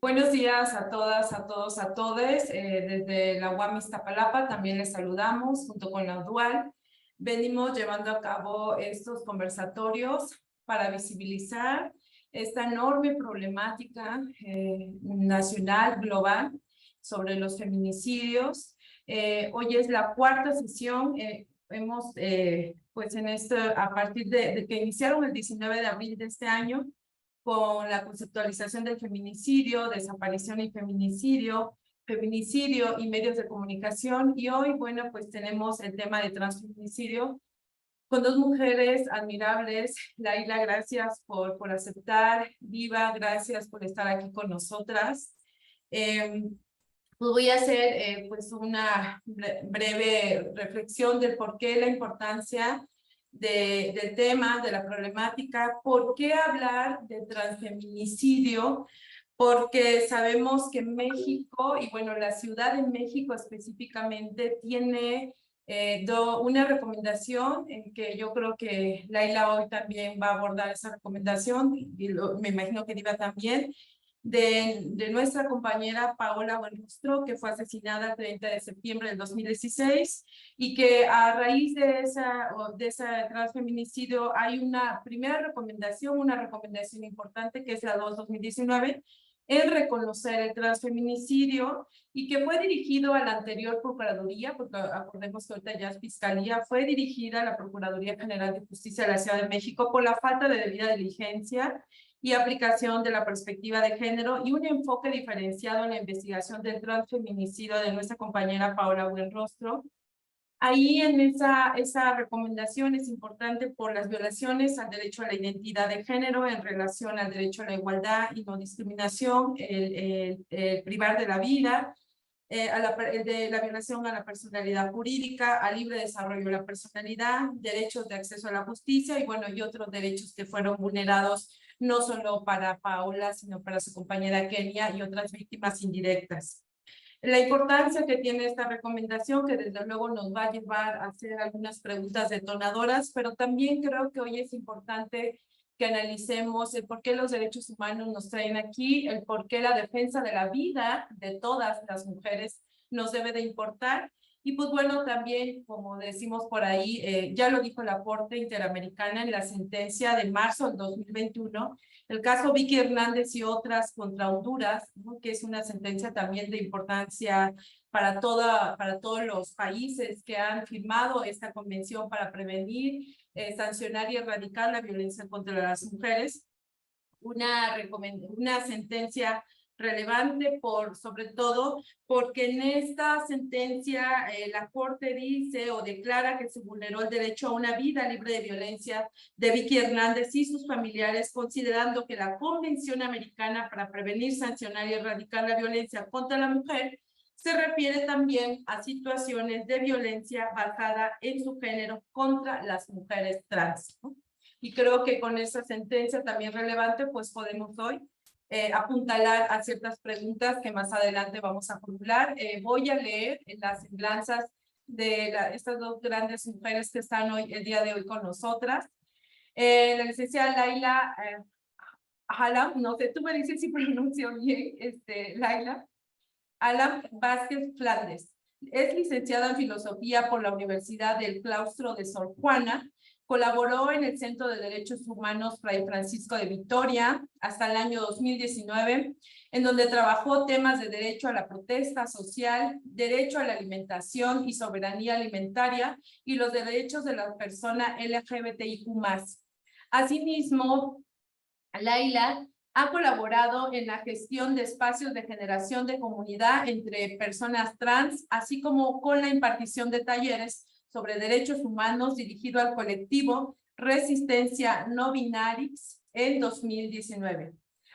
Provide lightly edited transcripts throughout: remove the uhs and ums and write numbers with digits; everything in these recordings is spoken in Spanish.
Buenos días a todas, a todos, a todes. Desde la UAM Iztapalapa también les saludamos junto con la UDUAL. Venimos llevando a cabo estos conversatorios para visibilizar esta enorme problemática nacional, global, sobre los feminicidios. Hoy es la cuarta sesión. Hemos, pues en esto, a partir de que iniciaron el 19 de abril de este año, con la conceptualización del feminicidio, desaparición y feminicidio, feminicidio y medios de comunicación. Y hoy, bueno, pues tenemos el tema de transfeminicidio con dos mujeres admirables. Laila, gracias por aceptar. Viva, gracias por estar aquí con nosotras. Pues voy a hacer pues una breve reflexión del por qué la importancia del tema, de la problemática, por qué hablar de transfeminicidio, porque sabemos que México, y bueno, la Ciudad de México específicamente, tiene una recomendación en que yo creo que Laila hoy también va a abordar esa recomendación, y me imagino que Diva también, de nuestra compañera Paola Buenrostro, que fue asesinada el 30 de septiembre del 2016, y que a raíz de ese transfeminicidio hay una primera recomendación, una recomendación importante, que es la 2/2019, en reconocer el transfeminicidio, y que fue dirigido a la anterior Procuraduría, porque acordemos que ahorita ya es Fiscalía, fue dirigida a la Procuraduría General de Justicia de la Ciudad de México por la falta de debida diligencia y aplicación de la perspectiva de género y un enfoque diferenciado en la investigación del transfeminicidio de nuestra compañera Paola Buenrostro. Ahí en esa recomendación es importante por las violaciones al derecho a la identidad de género en relación al derecho a la igualdad y no discriminación, el privar de la vida, de la violación a la personalidad jurídica, al libre desarrollo de la personalidad, derechos de acceso a la justicia y bueno, y otros derechos que fueron vulnerados no solo para Paola, sino para su compañera Kenia y otras víctimas indirectas. La importancia que tiene esta recomendación, que desde luego nos va a llevar a hacer algunas preguntas detonadoras, pero también creo que hoy es importante que analicemos el por qué los derechos humanos nos traen aquí, el por qué la defensa de la vida de todas las mujeres nos debe de importar. Y pues bueno, también, como decimos por ahí, ya lo dijo la Corte Interamericana en la sentencia de marzo del 2021, el caso Vicky Hernández y otras contra Honduras, ¿no?, que es una sentencia también de importancia para todos los países que han firmado esta convención para prevenir, sancionar y erradicar la violencia contra las mujeres. Una sentencia relevante sobre todo porque en esta sentencia la Corte dice o declara que se vulneró el derecho a una vida libre de violencia de Vicky Hernández y sus familiares, considerando que la Convención Americana para prevenir, sancionar y erradicar la violencia contra la mujer se refiere también a situaciones de violencia basada en su género contra las mujeres trans, ¿no? Y creo que con esa sentencia también relevante, pues podemos hoy apuntalar a ciertas preguntas que más adelante vamos a formular. Voy a leer las semblanzas de estas dos grandes mujeres que están hoy, el día de hoy con nosotras. La licenciada Laila Alam, no sé, tú me dices si pronuncio bien, Laila Alam Vázquez Flandes. Es licenciada en Filosofía por la Universidad del Claustro de Sor Juana. Colaboró en el Centro de Derechos Humanos Fray Francisco de Vitoria hasta el año 2019, en donde trabajó temas de derecho a la protesta social, derecho a la alimentación y soberanía alimentaria y los derechos de la persona LGBTIQ+. Asimismo, Laila ha colaborado en la gestión de espacios de generación de comunidad entre personas trans, así como con la impartición de talleres sobre derechos humanos dirigido al colectivo Resistencia No Binaris en 2019.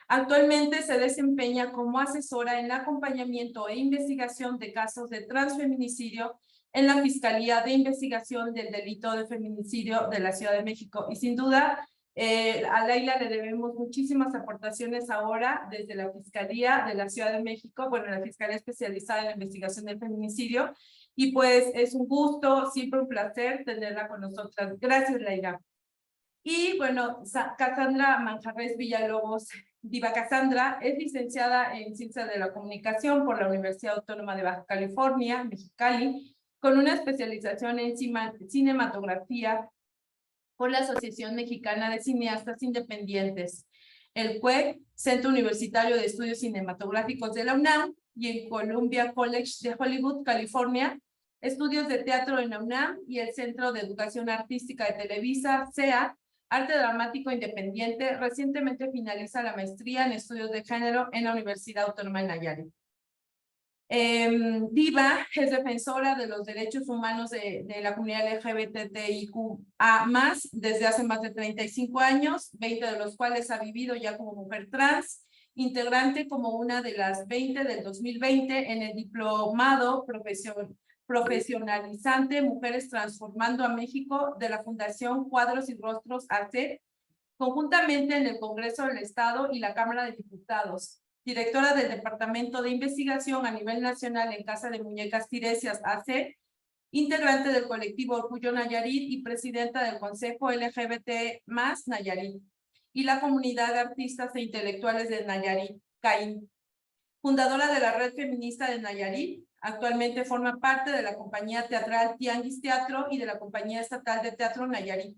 Actualmente se desempeña como asesora en acompañamiento e investigación de casos de transfeminicidio en la Fiscalía de Investigación del Delito de Feminicidio de la Ciudad de México. Y sin duda, a Laila le debemos muchísimas aportaciones ahora desde la Fiscalía de la Ciudad de México, bueno, la Fiscalía Especializada en la Investigación del Feminicidio, y pues es un gusto, siempre un placer tenerla con nosotras. Gracias, Laila. Y bueno, Cassandra Manjarres Villalobos, Diva Cassandra, es licenciada en Ciencias de la Comunicación por la Universidad Autónoma de Baja California, Mexicali, con una especialización en cinematografía por la Asociación Mexicana de Cineastas Independientes, el CUEC, Centro Universitario de Estudios Cinematográficos de la UNAM, y en Columbia College de Hollywood, California, estudios de teatro en la UNAM y el Centro de Educación Artística de Televisa, CEA, Arte Dramático Independiente. Recientemente finaliza la maestría en estudios de género en la Universidad Autónoma de Nayarit. Diva es defensora de los derechos humanos de la comunidad LGBTIQA+, desde hace más de 35 años, 20 de los cuales ha vivido ya como mujer trans, integrante como una de las 20 del 2020 en el diplomado profesionalizante Mujeres Transformando a México de la Fundación Cuadros y Rostros AC, conjuntamente en el Congreso del Estado y la Cámara de Diputados. Directora del Departamento de Investigación a nivel nacional en Casa de Muñecas Tiresias AC, integrante del colectivo Orgullo Nayarit y presidenta del Consejo LGBT+ Nayarit y la comunidad de artistas e intelectuales de Nayarit, CAIN. Fundadora de la Red Feminista de Nayarit, actualmente forma parte de la compañía teatral Tianguis Teatro y de la Compañía Estatal de Teatro Nayarit.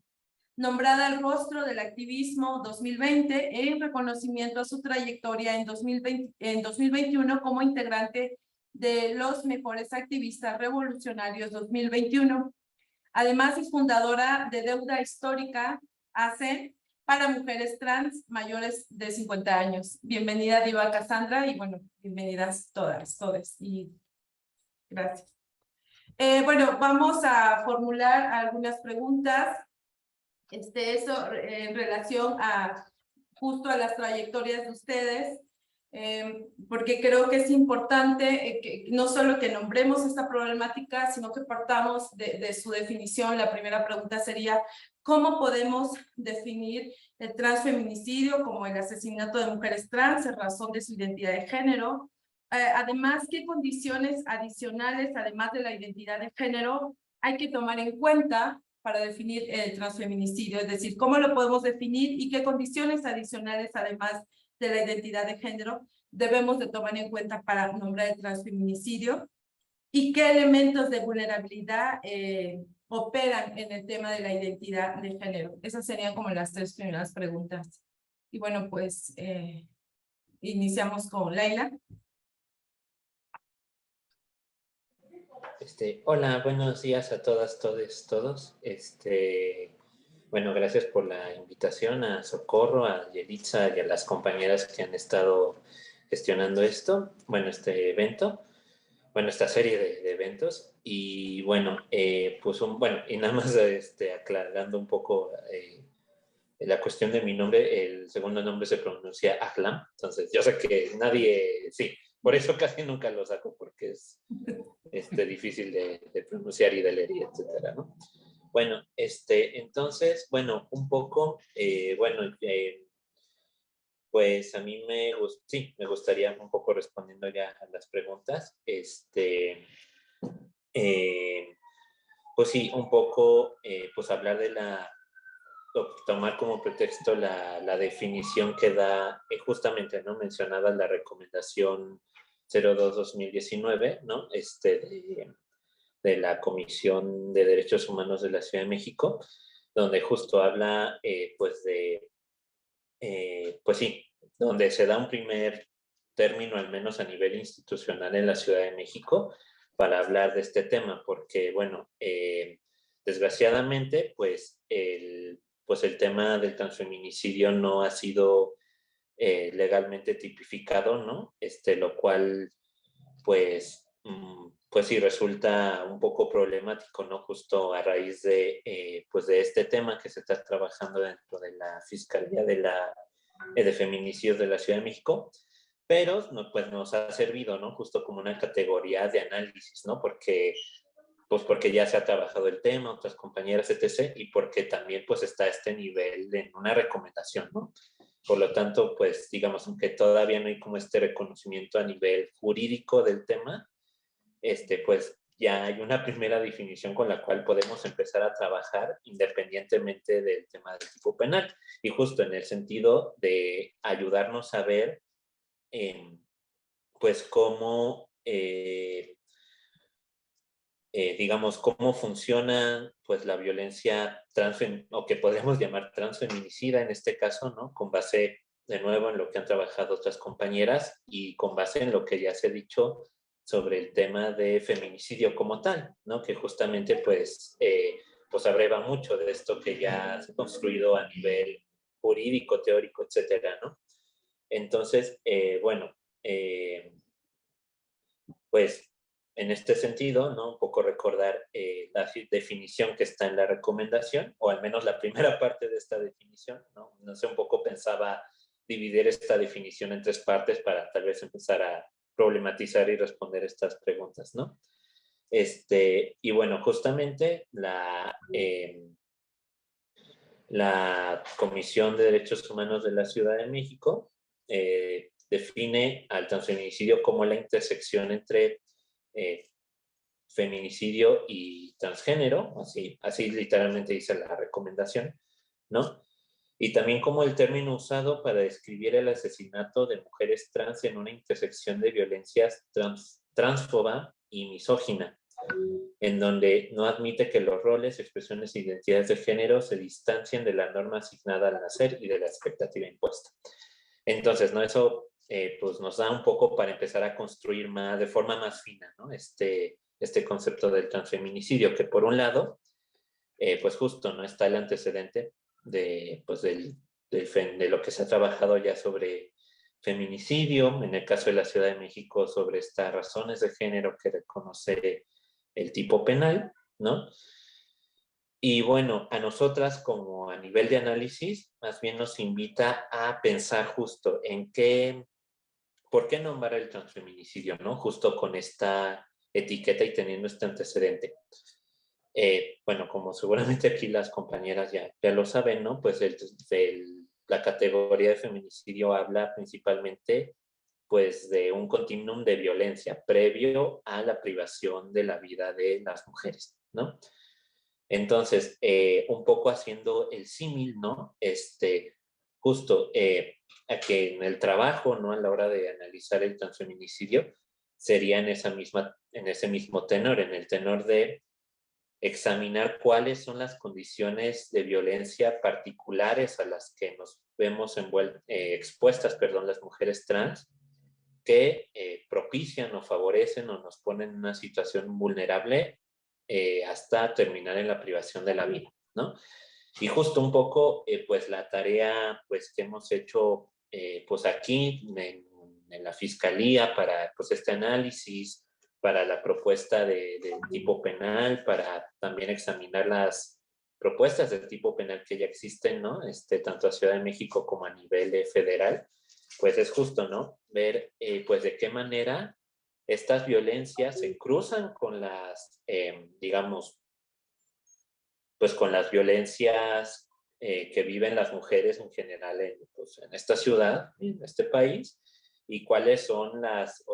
Nombrada al rostro del activismo 2020 en reconocimiento a su trayectoria en 2021 como integrante de los mejores activistas revolucionarios 2021. Además, es fundadora de Deuda Histórica AC para mujeres trans mayores de 50 años. Bienvenida, Diva Cassandra, y bueno, bienvenidas todas, todos, y gracias. Bueno, vamos a formular algunas preguntas. Eso en relación a justo a las trayectorias de ustedes, porque creo que es importante que no solo que nombremos esta problemática, sino que partamos de su definición. La primera pregunta sería, ¿cómo podemos definir el transfeminicidio como el asesinato de mujeres trans en razón de su identidad de género? Además, ¿qué condiciones adicionales, además de la identidad de género, hay que tomar en cuenta para definir el transfeminicidio? Es decir, ¿cómo lo podemos definir y qué condiciones adicionales, además de la identidad de género, debemos de tomar en cuenta para nombrar el transfeminicidio? ¿Y qué elementos de vulnerabilidad operan en el tema de la identidad de género? Esas serían como las tres primeras preguntas. Y bueno, pues iniciamos con Laila. Hola, buenos días a todas, todos. Bueno, gracias por la invitación a Socorro, a Yelitza y a las compañeras que han estado gestionando esto, bueno, este evento, bueno, esta serie de eventos. Y bueno, pues y nada más aclarando un poco la cuestión de mi nombre, el segundo nombre se pronuncia Ahlam, entonces yo sé que nadie, sí, por eso casi nunca lo saco, porque es difícil de pronunciar y de leer, y etcétera, ¿no? Bueno, entonces, bueno, un poco, pues a mí sí, me gustaría un poco respondiendo ya a las preguntas, pues sí, un poco, pues hablar de tomar como pretexto la definición que da, justamente, ¿no? Mencionaba la recomendación 02-2019, ¿no? De la Comisión de Derechos Humanos de la Ciudad de México, donde justo habla, pues sí, donde se da un primer término, al menos a nivel institucional en la Ciudad de México, para hablar de este tema, porque, bueno, desgraciadamente, pues el tema del transfeminicidio no ha sido legalmente tipificado, ¿no? Lo cual, pues sí resulta un poco problemático, ¿no? Justo a raíz de, pues de este tema que se está trabajando dentro de la Fiscalía de Feminicidios de la Ciudad de México, pero no, pues nos ha servido, ¿no? Justo como una categoría de análisis, ¿no? Porque ya se ha trabajado el tema, otras compañeras, etc., y porque también pues está a este nivel de una recomendación, ¿no? Por lo tanto, pues digamos, aunque todavía no hay como este reconocimiento a nivel jurídico del tema, pues ya hay una primera definición con la cual podemos empezar a trabajar independientemente del tema del tipo penal. Y justo en el sentido de ayudarnos a ver, pues, cómo, digamos, cómo funciona, pues, la violencia o que podemos llamar transfeminicida en este caso, ¿no? Con base, de nuevo, en lo que han trabajado otras compañeras y con base en lo que ya se ha dicho sobre el tema de feminicidio como tal, ¿no? Que justamente, pues abreva mucho de esto que ya se ha construido a nivel jurídico, teórico, etcétera, ¿no? Entonces, bueno, pues en este sentido, ¿no? Un poco recordar la definición que está en la recomendación, o al menos la primera parte de esta definición, ¿no? No sé, un poco pensaba dividir esta definición en tres partes para tal vez empezar a problematizar y responder estas preguntas, ¿no? Y bueno, justamente la Comisión de Derechos Humanos de la Ciudad de México define al transfeminicidio como la intersección entre feminicidio y transgénero, así literalmente dice la recomendación, ¿no? Y también como el término usado para describir el asesinato de mujeres trans en una intersección de violencias transfoba y misógina, en donde no admite que los roles, expresiones e identidades de género se distancien de la norma asignada al nacer y de la expectativa impuesta. Entonces, ¿no? Eso pues nos da un poco para empezar a construir más, de forma más fina, ¿no? Este concepto del transfeminicidio, que por un lado, pues justo, ¿no? Está el antecedente pues de lo que se ha trabajado ya sobre feminicidio, en el caso de la Ciudad de México, sobre estas razones de género que reconoce el tipo penal, ¿no? Y bueno, a nosotras como a nivel de análisis, más bien nos invita a pensar justo en por qué nombrar el transfeminicidio, ¿no? Justo con esta etiqueta y teniendo este antecedente. Bueno, como seguramente aquí las compañeras ya lo saben, ¿no? Pues la categoría de feminicidio habla principalmente pues de un continuum de violencia previo a la privación de la vida de las mujeres, ¿no? Entonces, un poco haciendo el símil, ¿no? Justo a que en el trabajo, ¿no? A la hora de analizar el transfeminicidio, sería en ese mismo tenor, en el tenor de examinar cuáles son las condiciones de violencia particulares a las que nos vemos expuestas, las mujeres trans, que propician o favorecen o nos ponen en una situación vulnerable hasta terminar en la privación de la vida, ¿no? Y justo un poco, pues la tarea pues, que hemos hecho pues aquí en la Fiscalía para pues, este análisis, para la propuesta de tipo penal, para también examinar las propuestas de tipo penal que ya existen, ¿no? Tanto a Ciudad de México como a nivel federal, pues es justo, ¿no? Ver pues de qué manera estas violencias se cruzan con digamos, pues con las violencias que viven las mujeres en general pues, en esta ciudad, en este país, y cuáles son las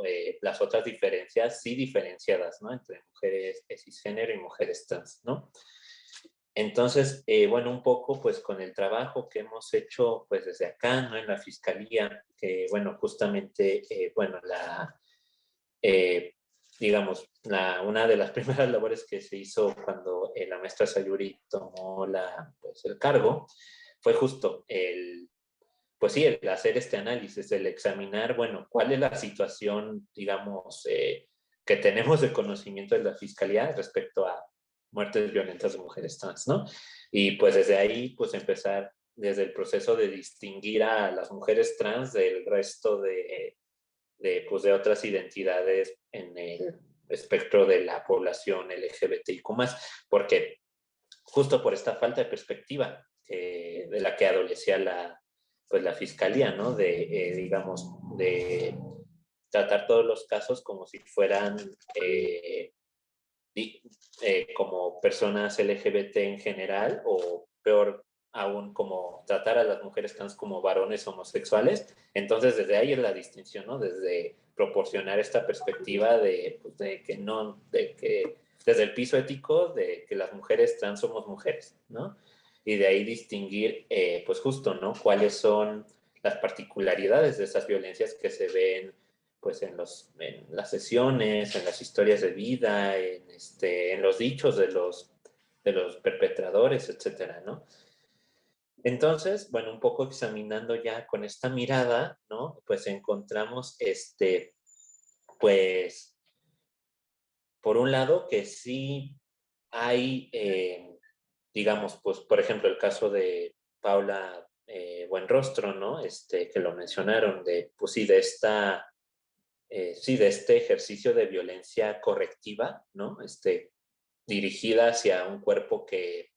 otras diferencias, sí diferenciadas, ¿no? Entre mujeres cisgénero y mujeres trans, ¿no? Entonces, bueno, un poco pues con el trabajo que hemos hecho pues desde acá, ¿no? En la Fiscalía, que bueno, justamente, bueno, eh, digamos, una de las primeras labores que se hizo cuando la maestra Sayuri tomó pues, el cargo fue justo pues sí, el hacer este análisis, el examinar, bueno, cuál es la situación, digamos, que tenemos de conocimiento de la Fiscalía respecto a muertes violentas de mujeres trans, ¿no? Y pues desde ahí, pues empezar desde el proceso de distinguir a las mujeres trans del resto pues, de otras identidades en el espectro de la población LGBTIQ+, porque justo por esta falta de perspectiva de la que adolecía pues la fiscalía, ¿no? Digamos, de tratar todos los casos como si fueran como personas LGBT en general o peor aún como tratar a las mujeres trans como varones homosexuales. Entonces desde ahí es la distinción, ¿no? Desde proporcionar esta perspectiva pues, de que desde el piso ético de que las mujeres trans somos mujeres, ¿no? Y de ahí distinguir, pues justo, ¿no? Cuáles son las particularidades de esas violencias que se ven pues en las sesiones, en las historias de vida, en los dichos de los perpetradores, etcétera, ¿no? Entonces, bueno, un poco examinando ya con esta mirada, ¿no? Pues encontramos, pues, por un lado que sí hay, digamos, pues, por ejemplo, el caso de Paula Buenrostro, ¿no? Que lo mencionaron, pues sí, sí, de este ejercicio de violencia correctiva, ¿no? Dirigida hacia un cuerpo que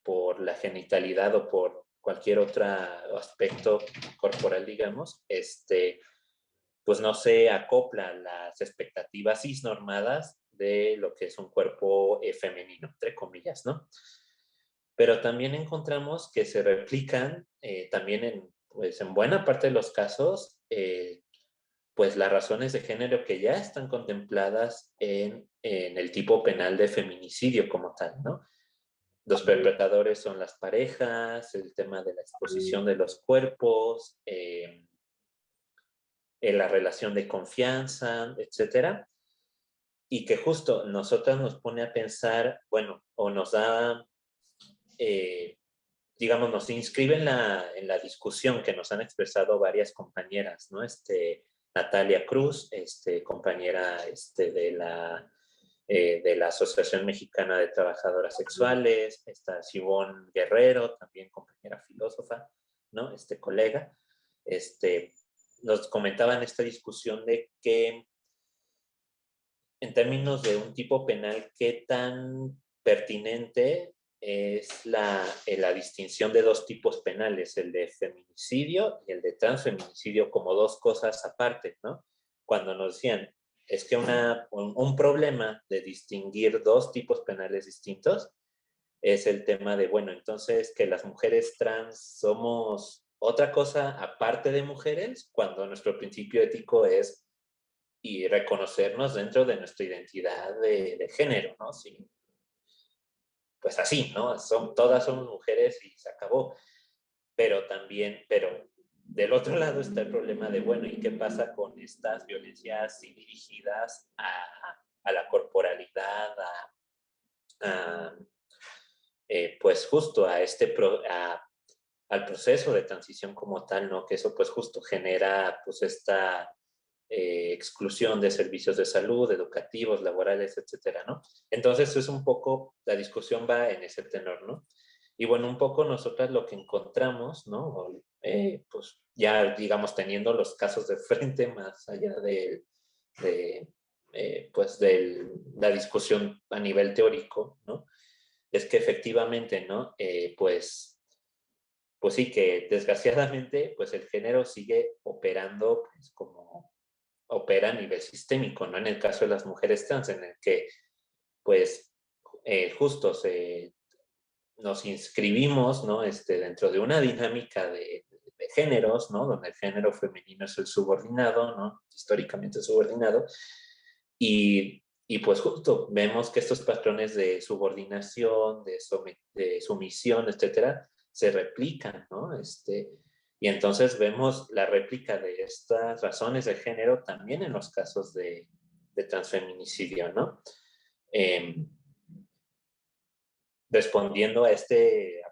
por la genitalidad o por cualquier otro aspecto corporal, digamos, pues no se acopla a las expectativas cisnormadas de lo que es un cuerpo femenino, entre comillas, ¿no? Pero también encontramos que se replican también pues en buena parte de los casos, pues las razones de género que ya están contempladas en el tipo penal de feminicidio como tal, ¿no? Los perpetradores son las parejas, el tema de la exposición de los cuerpos, la relación de confianza, etcétera. Y que justo nosotras nos pone a pensar, bueno, o nos da, digamos, nos inscribe en la discusión que nos han expresado varias compañeras, ¿no? Natalia Cruz, compañera de la Asociación Mexicana de Trabajadoras Sexuales, está Sibón Guerrero, también compañera filósofa, ¿no? Colega, nos comentaban esta discusión de que en términos de un tipo penal, qué tan pertinente es la distinción de dos tipos penales, el de feminicidio y el de transfeminicidio, como dos cosas aparte, ¿no? Cuando nos decían, es que un problema de distinguir dos tipos penales distintos es el tema de, bueno, entonces que las mujeres trans somos otra cosa aparte de mujeres, cuando nuestro principio ético es y reconocernos dentro de nuestra identidad de género, ¿no? Sí, pues así, ¿no? Todas somos mujeres y se acabó. Pero también, pero del otro lado está el problema de, bueno, ¿y qué pasa con estas violencias dirigidas a la corporalidad, pues justo al proceso de transición como tal, ¿no? Que eso pues justo genera pues esta exclusión de servicios de salud, educativos, laborales, etcétera, ¿no? Entonces es un poco, la discusión va en ese tenor, ¿no? Y bueno, un poco nosotras lo que encontramos, ¿no? Pues ya, digamos, teniendo los casos de frente más allá pues de la discusión a nivel teórico, ¿no? Es que efectivamente, ¿no? Pues sí, que desgraciadamente, pues el género sigue operando pues como opera a nivel sistémico, ¿no? En el caso de las mujeres trans, en el que, pues, justo nos inscribimos, ¿no? Dentro de una dinámica de géneros, ¿no? Donde el género femenino es el subordinado, ¿no? Históricamente subordinado. Y pues justo vemos que estos patrones de subordinación, de sumisión, etcétera, se replican, ¿no? Y entonces vemos la réplica de estas razones de género también en los casos de transfeminicidio, ¿no? Respondiendo a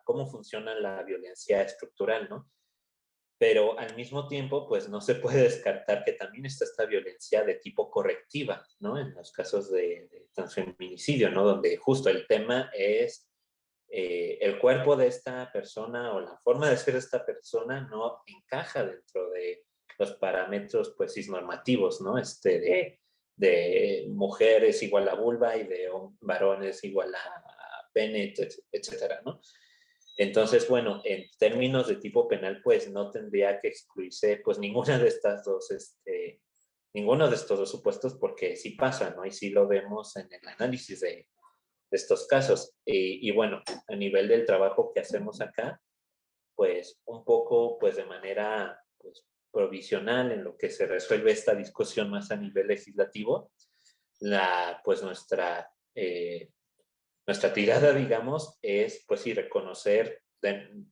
cómo funciona la violencia estructural, ¿no? Pero al mismo tiempo, pues no se puede descartar que también está esta violencia de tipo correctiva, ¿no? En los casos de transfeminicidio, ¿no? Donde justo el tema es el cuerpo de esta persona o la forma de ser de esta persona no encaja dentro de los parámetros, pues, cisnormativos, ¿no? De mujer es igual a vulva y de varón es igual a pene, etcétera, ¿no? Entonces, bueno, en términos de tipo penal, pues no tendría que excluirse pues ninguna de estas dos, ninguno de estos dos supuestos porque sí pasa, ¿no? Y sí lo vemos en el análisis de estos casos. Y bueno, a nivel del trabajo que hacemos acá, pues un poco, pues de manera pues, provisional en lo que se resuelve esta discusión más a nivel legislativo, pues nuestra tirada, digamos, es pues sí reconocer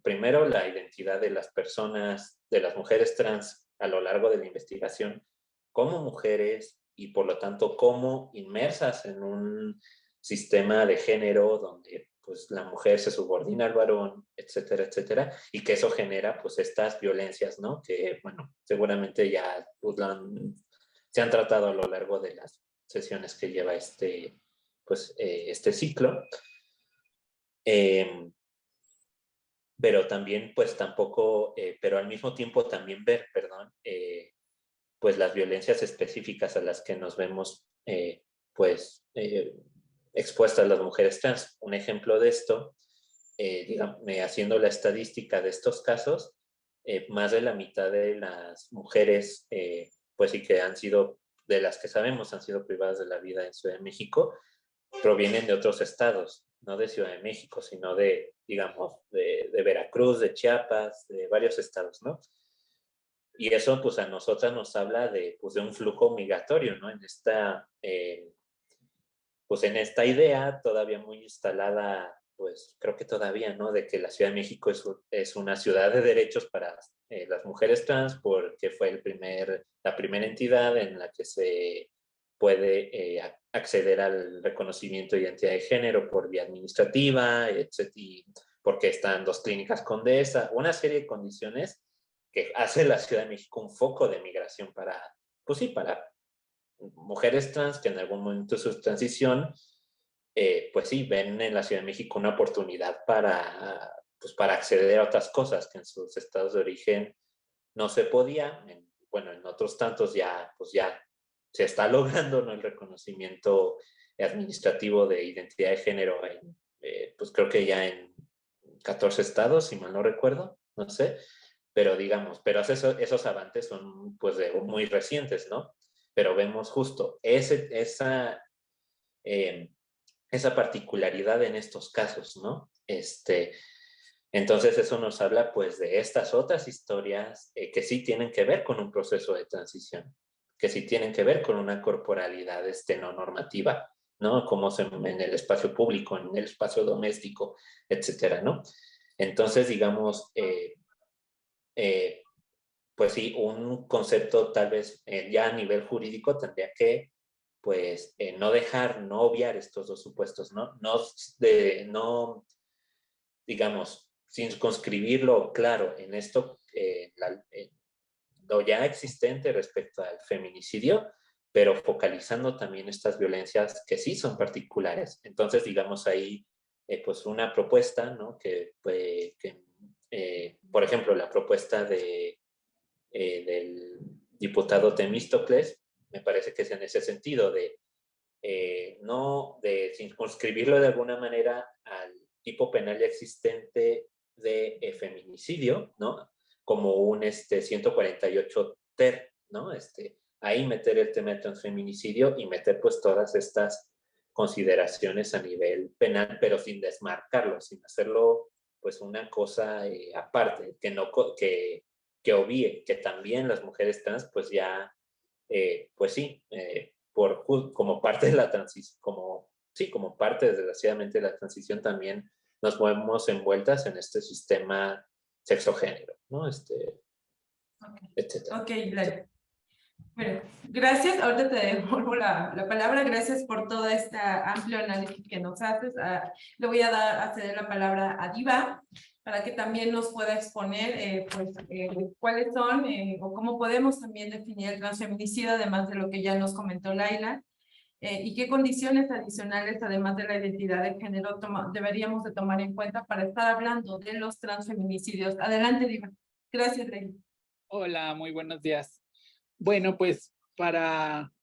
primero la identidad de las personas, de las mujeres trans a lo largo de la investigación como mujeres y por lo tanto como inmersas en un sistema de género donde pues la mujer se subordina al varón, etcétera, etcétera, y que eso genera pues estas violencias, ¿no? Que, bueno, seguramente ya pues, se han tratado a lo largo de las sesiones que lleva este ciclo. Pero también, pues tampoco, pero al mismo tiempo también ver, pues las violencias específicas a las que nos vemos, expuestas las mujeres trans. Un ejemplo de esto, digamos, haciendo la estadística de estos casos, más de la mitad de las mujeres, pues sí que han sido, de las que sabemos, han sido privadas de la vida en Ciudad de México, provienen de otros estados, no de Ciudad de México, sino de, digamos, de Veracruz, de Chiapas, de varios estados, ¿no? Y eso, pues, a nosotras nos habla de, pues, de un flujo migratorio, ¿no? Pues, en esta idea todavía muy instalada, pues, creo que todavía, ¿no? De que la Ciudad de México es una ciudad de derechos para las mujeres trans, porque fue la primera entidad en la que se puede acceder al reconocimiento de identidad de género por vía administrativa, etc. Y porque están 2 clínicas Condesa, una serie de condiciones que hace la Ciudad de México un foco de migración para, pues sí, para mujeres trans que en algún momento de su transición, pues sí, ven en la Ciudad de México una oportunidad pues para acceder a otras cosas que en sus estados de origen no se podía. Bueno, en otros tantos ya, pues ya se está logrando, ¿no? El reconocimiento administrativo de identidad de género, pues creo que ya en 14 estados, si mal no recuerdo, no sé, pero digamos, pero esos avances son pues muy recientes, ¿no? Pero vemos justo esa particularidad en estos casos, ¿no? Entonces eso nos habla pues de estas otras historias que sí tienen que ver con un proceso de transición, que sí tienen que ver con una corporalidad no normativa, ¿no? Como en el espacio público, en el espacio doméstico, etcétera, ¿no? Entonces, digamos, pues sí, un concepto tal vez ya a nivel jurídico tendría que, pues, no obviar estos dos supuestos, ¿no? No, digamos, circunscribirlo claro en esto, lo ya existente respecto al feminicidio, pero focalizando también estas violencias que sí son particulares. Entonces, digamos ahí, pues una propuesta, ¿no? Por ejemplo, la propuesta del diputado Temístocles, me parece que es en ese sentido no de circunscribirlo de alguna manera al tipo penal ya existente de feminicidio, ¿no? Como un 148 ter, ¿no? Ahí meter el tema de transfeminicidio y meter pues todas estas consideraciones a nivel penal, pero sin desmarcarlo, sin hacerlo pues una cosa aparte, que obvie que también las mujeres trans pues ya, pues sí, como parte de la transición, como parte desgraciadamente de la transición también nos movemos envueltas en este sistema sexogénero, ¿no? Etcétera. Ok, Gladys. Bueno, gracias. Ahorita te devuelvo la palabra. Gracias por todo este amplio análisis que nos haces. Le voy a ceder la palabra a Diva para que también nos pueda exponer cuáles son o cómo podemos también definir el transfeminicidio, además de lo que ya nos comentó Laila, y qué condiciones adicionales, además de la identidad de género, deberíamos de tomar en cuenta para estar hablando de los transfeminicidios. Adelante, Diva. Gracias, Laila. Hola, muy buenos días. Bueno, pues para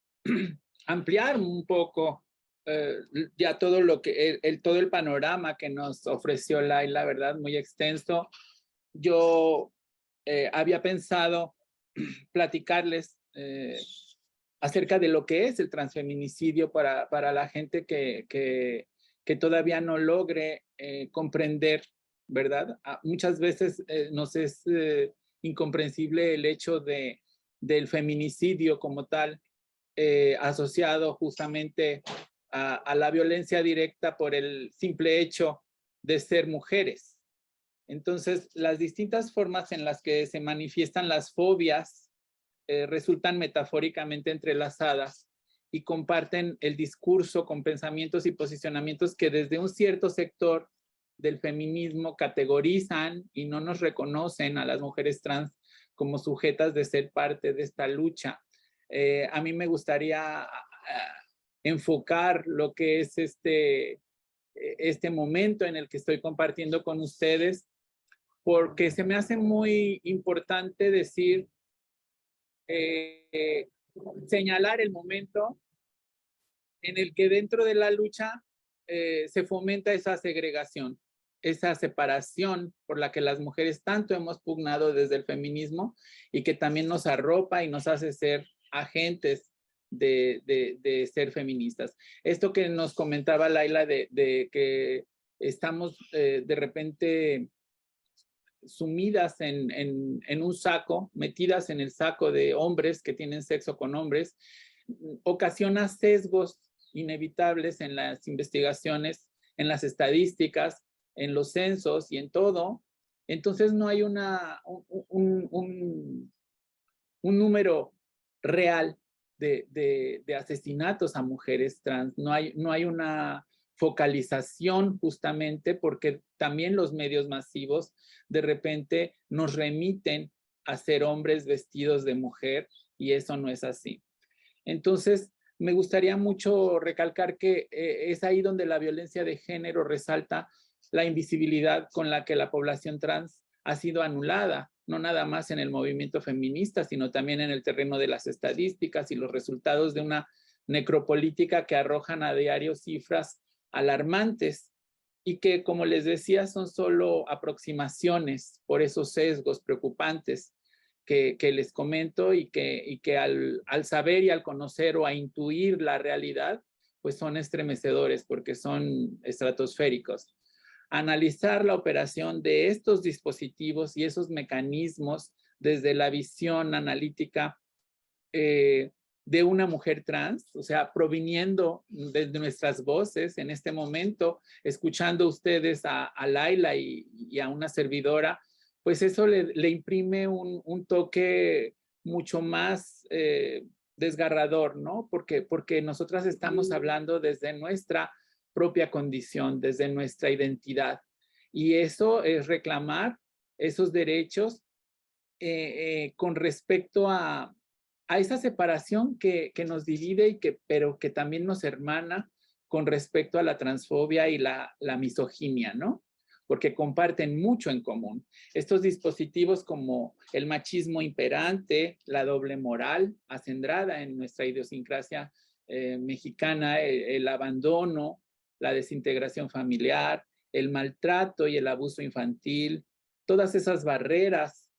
ampliar un poco ya todo lo que todo el panorama que nos ofreció Laila, ¿verdad? Muy extenso. Yo había pensado platicarles acerca de lo que es el transfeminicidio para la gente que todavía no logre comprender, ¿verdad? Muchas veces nos es incomprensible el hecho del feminicidio como tal, asociado justamente a la violencia directa por el simple hecho de ser mujeres. Entonces, las distintas formas en las que se manifiestan las fobias resultan metafóricamente entrelazadas y comparten el discurso con pensamientos y posicionamientos que desde un cierto sector del feminismo categorizan y no nos reconocen a las mujeres trans como sujetas de ser parte de esta lucha. A mí me gustaría enfocar lo que es este momento en el que estoy compartiendo con ustedes, porque se me hace muy importante decir, señalar el momento en el que dentro de la lucha se fomenta esa segregación, esa separación por la que las mujeres tanto hemos pugnado desde el feminismo y que también nos arropa y nos hace ser agentes de ser feministas. Esto que nos comentaba Laila de que estamos de repente sumidas en un saco, metidas en el saco de hombres que tienen sexo con hombres, ocasiona sesgos inevitables en las investigaciones, en las estadísticas, en los censos y en todo. Entonces no hay un número real de asesinatos a mujeres trans. No hay una focalización justamente porque también los medios masivos de repente nos remiten a ser hombres vestidos de mujer y eso no es así. Entonces, me gustaría mucho recalcar que es ahí donde la violencia de género resalta la invisibilidad con la que la población trans ha sido anulada, no nada más en el movimiento feminista, sino también en el terreno de las estadísticas y los resultados de una necropolítica que arrojan a diario cifras alarmantes y que, como les decía, son solo aproximaciones por esos sesgos preocupantes que les comento y que al saber y al conocer o a intuir la realidad, pues son estremecedores porque son estratosféricos. Analizar la operación de estos dispositivos y esos mecanismos desde la visión analítica de una mujer trans, o sea, proviniendo de nuestras voces en este momento, escuchando ustedes a Laila y a una servidora, pues eso le imprime un toque mucho más desgarrador, ¿no? Porque nosotras estamos hablando desde nuestra propia condición, desde nuestra identidad. Y eso es reclamar esos derechos con respecto a esa separación que nos divide pero que también nos hermana con respecto a la transfobia y la misoginia, ¿no? Porque comparten mucho en común. Estos dispositivos como el machismo imperante, la doble moral acendrada en nuestra idiosincrasia mexicana, el abandono, la desintegración familiar, el maltrato y el abuso infantil, todas esas barreras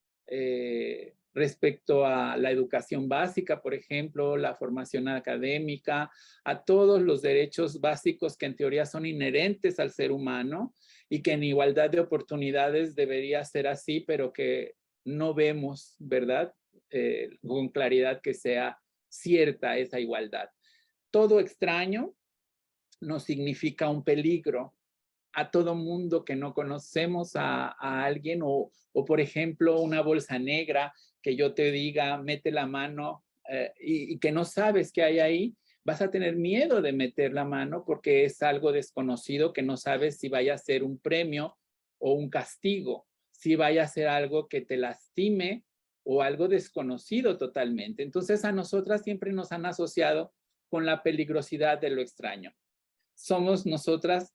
respecto a la educación básica, por ejemplo, la formación académica, a todos los derechos básicos que en teoría son inherentes al ser humano y que en igualdad de oportunidades debería ser así, pero que no vemos, ¿verdad? Con claridad que sea cierta esa igualdad. Todo extraño nos significa un peligro a todo mundo que no conocemos a alguien o, por ejemplo, una bolsa negra que yo te diga, mete la mano y que no sabes qué hay ahí, vas a tener miedo de meter la mano porque es algo desconocido que no sabes si vaya a ser un premio o un castigo, si vaya a ser algo que te lastime o algo desconocido totalmente. Entonces a nosotras siempre nos han asociado con la peligrosidad de lo extraño. Somos nosotras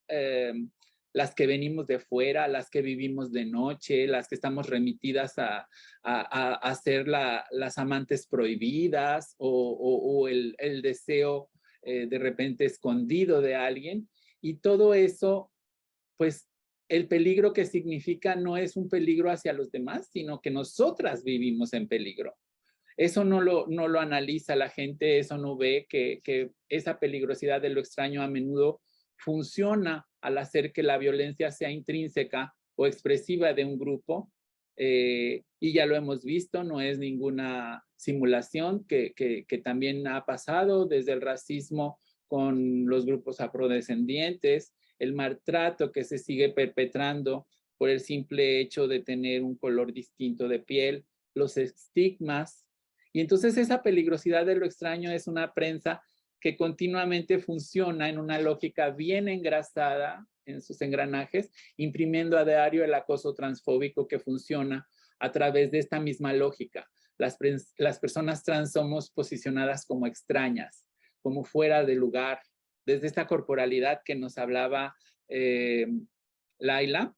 las que venimos de fuera, las que vivimos de noche, las que estamos remitidas a ser las amantes prohibidas o el deseo de repente escondido de alguien. Y todo eso, pues el peligro que significa no es un peligro hacia los demás, sino que nosotras vivimos en peligro. Eso no lo analiza la gente, eso no ve que esa peligrosidad de lo extraño a menudo funciona al hacer que la violencia sea intrínseca o expresiva de un grupo y ya lo hemos visto, no es ninguna simulación que también ha pasado desde el racismo con los grupos afrodescendientes, el maltrato que se sigue perpetrando por el simple hecho de tener un color distinto de piel, los estigmas. Y entonces esa peligrosidad de lo extraño es una prensa que continuamente funciona en una lógica bien engrasada en sus engranajes, imprimiendo a diario el acoso transfóbico que funciona a través de esta misma lógica. Las personas trans somos posicionadas como extrañas, como fuera de lugar, desde esta corporalidad que nos hablaba Laila.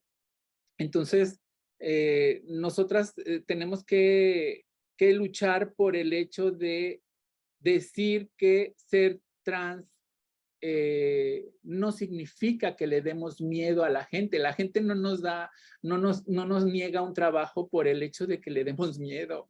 Entonces, nosotras tenemos que luchar por el hecho de decir que ser trans no significa que le demos miedo a la gente. La gente no nos niega un trabajo por el hecho de que le demos miedo.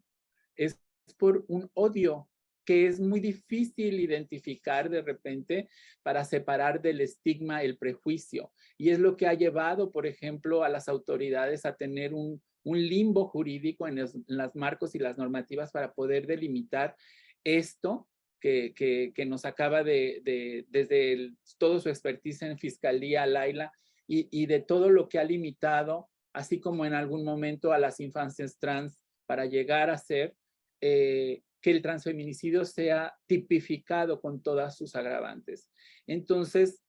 Es por un odio que es muy difícil identificar de repente para separar del estigma el prejuicio. Y es lo que ha llevado, por ejemplo, a las autoridades a tener un limbo jurídico en los marcos y las normativas para poder delimitar esto que nos acaba desde todo su expertise en fiscalía, Laila, y de todo lo que ha limitado, así como en algún momento a las infancias trans para llegar a ser que el transfeminicidio sea tipificado con todas sus agravantes. Entonces,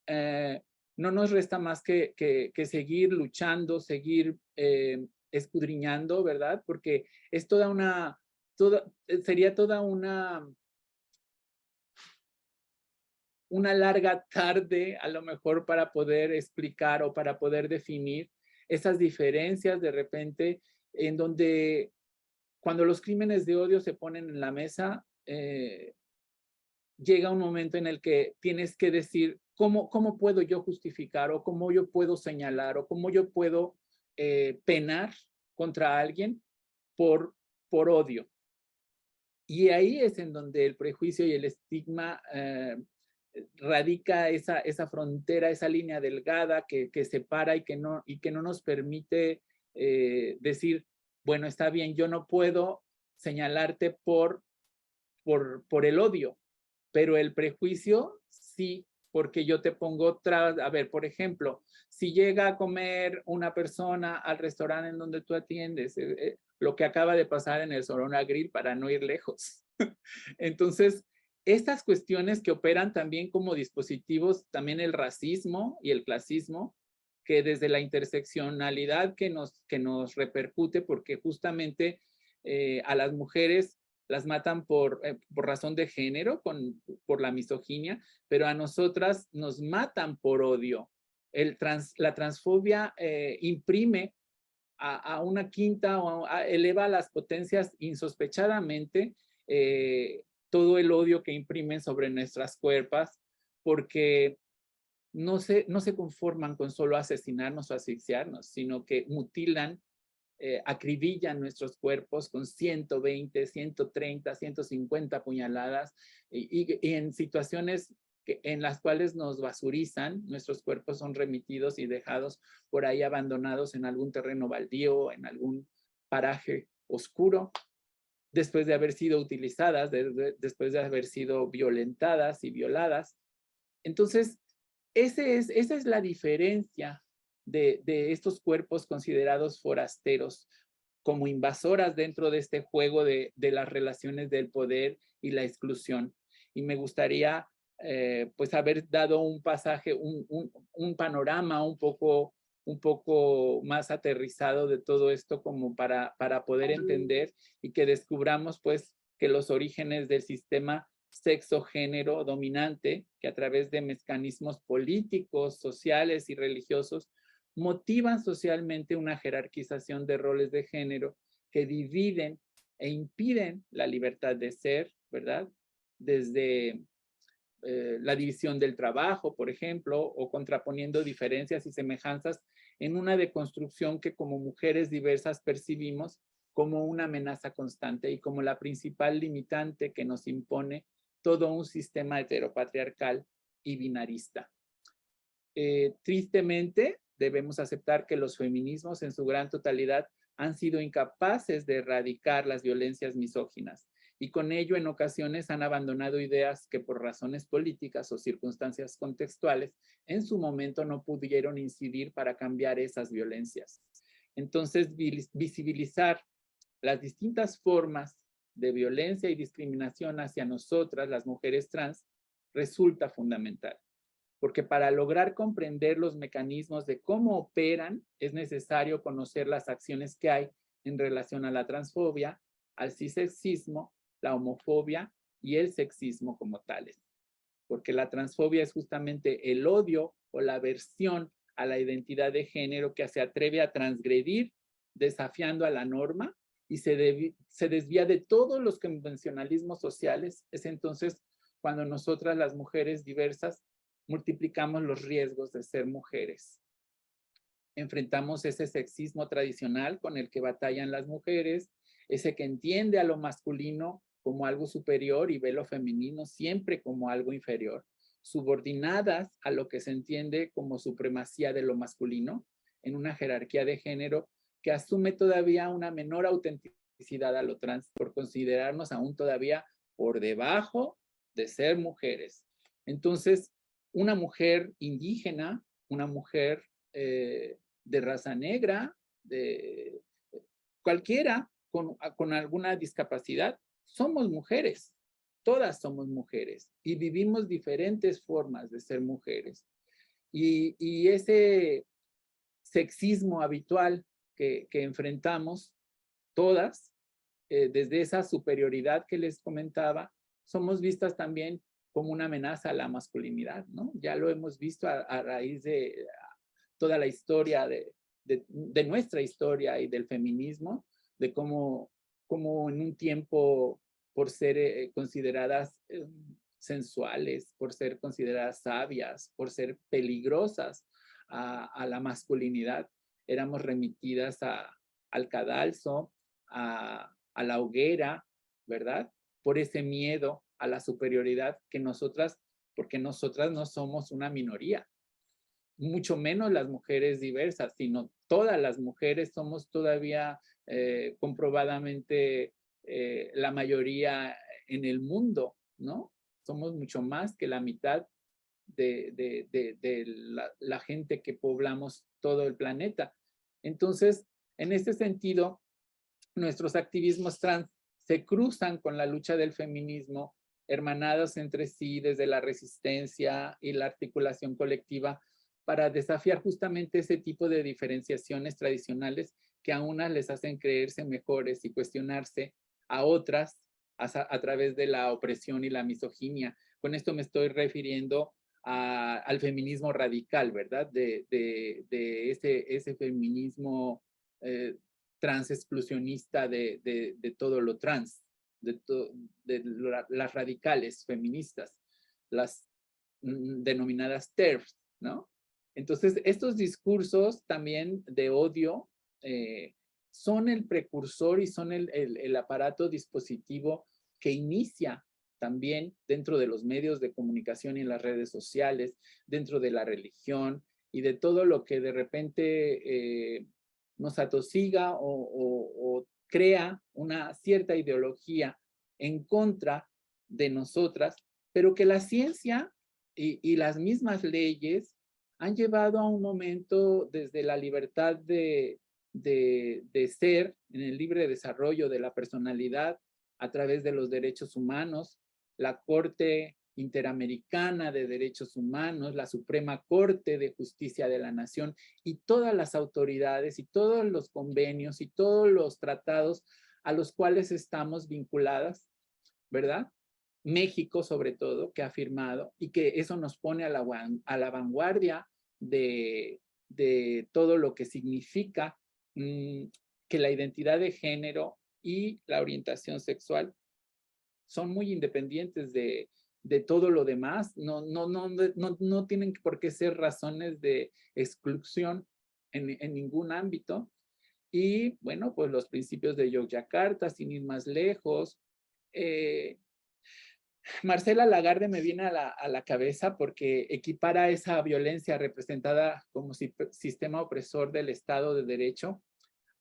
no nos resta más que seguir luchando, seguir escudriñando, ¿verdad? Porque es sería toda una larga tarde, a lo mejor, para poder explicar o para poder definir esas diferencias de repente en donde cuando los crímenes de odio se ponen en la mesa, llega un momento en el que tienes que decir cómo puedo yo justificar o cómo yo puedo señalar o cómo yo puedo penar contra alguien por odio. Y ahí es en donde el prejuicio y el estigma radica esa frontera, esa línea delgada que separa y que no nos permite decir, bueno, está bien, yo no puedo señalarte por el odio, pero el prejuicio sí, porque yo te pongo a ver, por ejemplo, si llega a comer una persona al restaurante en donde tú atiendes, lo que acaba de pasar en el Sorona Grill para no ir lejos. Entonces, estas cuestiones que operan también como dispositivos, también el racismo y el clasismo, que desde la interseccionalidad que nos repercute, porque justamente a las mujeres las matan por razón de género, por la misoginia, pero a nosotras nos matan por odio. La transfobia imprime a una quinta o eleva las potencias insospechadamente todo el odio que imprimen sobre nuestras cuerpos, porque no se conforman con solo asesinarnos o asfixiarnos, sino que mutilan, acribillan nuestros cuerpos con 120, 130, 150 puñaladas y en situaciones en las cuales nos basurizan, nuestros cuerpos son remitidos y dejados por ahí abandonados en algún terreno baldío, en algún paraje oscuro, después de haber sido utilizadas, después de haber sido violentadas y violadas. Entonces, esa es la diferencia de estos cuerpos considerados forasteros como invasoras dentro de este juego de las relaciones del poder y la exclusión. Y me gustaría pues haber dado un pasaje, un panorama un poco más aterrizado de todo esto como para poder entender y que descubramos pues que los orígenes del sistema sexo-género dominante, que a través de mecanismos políticos, sociales y religiosos motivan socialmente una jerarquización de roles de género que dividen e impiden la libertad de ser, ¿verdad? Desde la división del trabajo, por ejemplo, o contraponiendo diferencias y semejanzas en una deconstrucción que como mujeres diversas percibimos como una amenaza constante y como la principal limitante que nos impone todo un sistema heteropatriarcal y binarista. Tristemente, debemos aceptar que los feminismos en su gran totalidad han sido incapaces de erradicar las violencias misóginas y con ello en ocasiones han abandonado ideas que por razones políticas o circunstancias contextuales en su momento no pudieron incidir para cambiar esas violencias. Entonces, visibilizar las distintas formas de violencia y discriminación hacia nosotras, las mujeres trans, resulta fundamental. Porque para lograr comprender los mecanismos de cómo operan, es necesario conocer las acciones que hay en relación a la transfobia, al cisexismo, la homofobia y el sexismo como tales. Porque la transfobia es justamente el odio o la aversión a la identidad de género que se atreve a transgredir desafiando a la norma y se desvía de todos los convencionalismos sociales. Es entonces cuando nosotras las mujeres diversas multiplicamos los riesgos de ser mujeres. Enfrentamos ese sexismo tradicional con el que batallan las mujeres, ese que entiende a lo masculino como algo superior y ve lo femenino siempre como algo inferior, subordinadas a lo que se entiende como supremacía de lo masculino en una jerarquía de género que asume todavía una menor autenticidad a lo trans por considerarnos aún todavía por debajo de ser mujeres. Entonces, una mujer indígena, una mujer de raza negra, de cualquiera con alguna discapacidad, somos mujeres, todas somos mujeres y vivimos diferentes formas de ser mujeres. Y ese sexismo habitual que enfrentamos todas, desde esa superioridad que les comentaba, somos vistas también como una amenaza a la masculinidad, ¿no? Ya lo hemos visto a raíz de toda la historia, de nuestra historia y del feminismo, de cómo en un tiempo, por ser consideradas sensuales, por ser consideradas sabias, por ser peligrosas a la masculinidad, éramos remitidas al cadalso, a la hoguera, ¿verdad? Por ese miedo a la superioridad que nosotras, porque nosotras no somos una minoría, mucho menos las mujeres diversas, sino todas las mujeres somos todavía comprobadamente la mayoría en el mundo, ¿no? Somos mucho más que la mitad de la gente que poblamos todo el planeta. Entonces, en este sentido, nuestros activismos trans se cruzan con la lucha del feminismo, hermanados entre sí desde la resistencia y la articulación colectiva para desafiar justamente ese tipo de diferenciaciones tradicionales que a unas les hacen creerse mejores y cuestionarse a otras a través de la opresión y la misoginia. Con esto me estoy refiriendo al feminismo radical, ¿verdad? De ese feminismo transexclusionista de todo lo trans, las radicales feministas, las denominadas TERFs, ¿no? Entonces, estos discursos también de odio son el precursor y son el aparato dispositivo que inicia también dentro de los medios de comunicación y en las redes sociales, dentro de la religión y de todo lo que de repente nos atosiga o crea una cierta ideología en contra de nosotras, pero que la ciencia y las mismas leyes han llevado a un momento desde la libertad de ser en el libre desarrollo de la personalidad a través de los derechos humanos, la Corte Interamericana de Derechos Humanos, la Suprema Corte de Justicia de la Nación y todas las autoridades y todos los convenios y todos los tratados a los cuales estamos vinculadas, ¿verdad? México, sobre todo, que ha firmado y que eso nos pone a la vanguardia de todo lo que significa que la identidad de género y la orientación sexual son muy independientes de todo lo demás, no tienen por qué ser razones de exclusión en ningún ámbito. Y bueno, pues los principios de Yogyakarta, sin ir más lejos. Marcela Lagarde me viene a la cabeza porque equipara esa violencia representada como sistema opresor del Estado de Derecho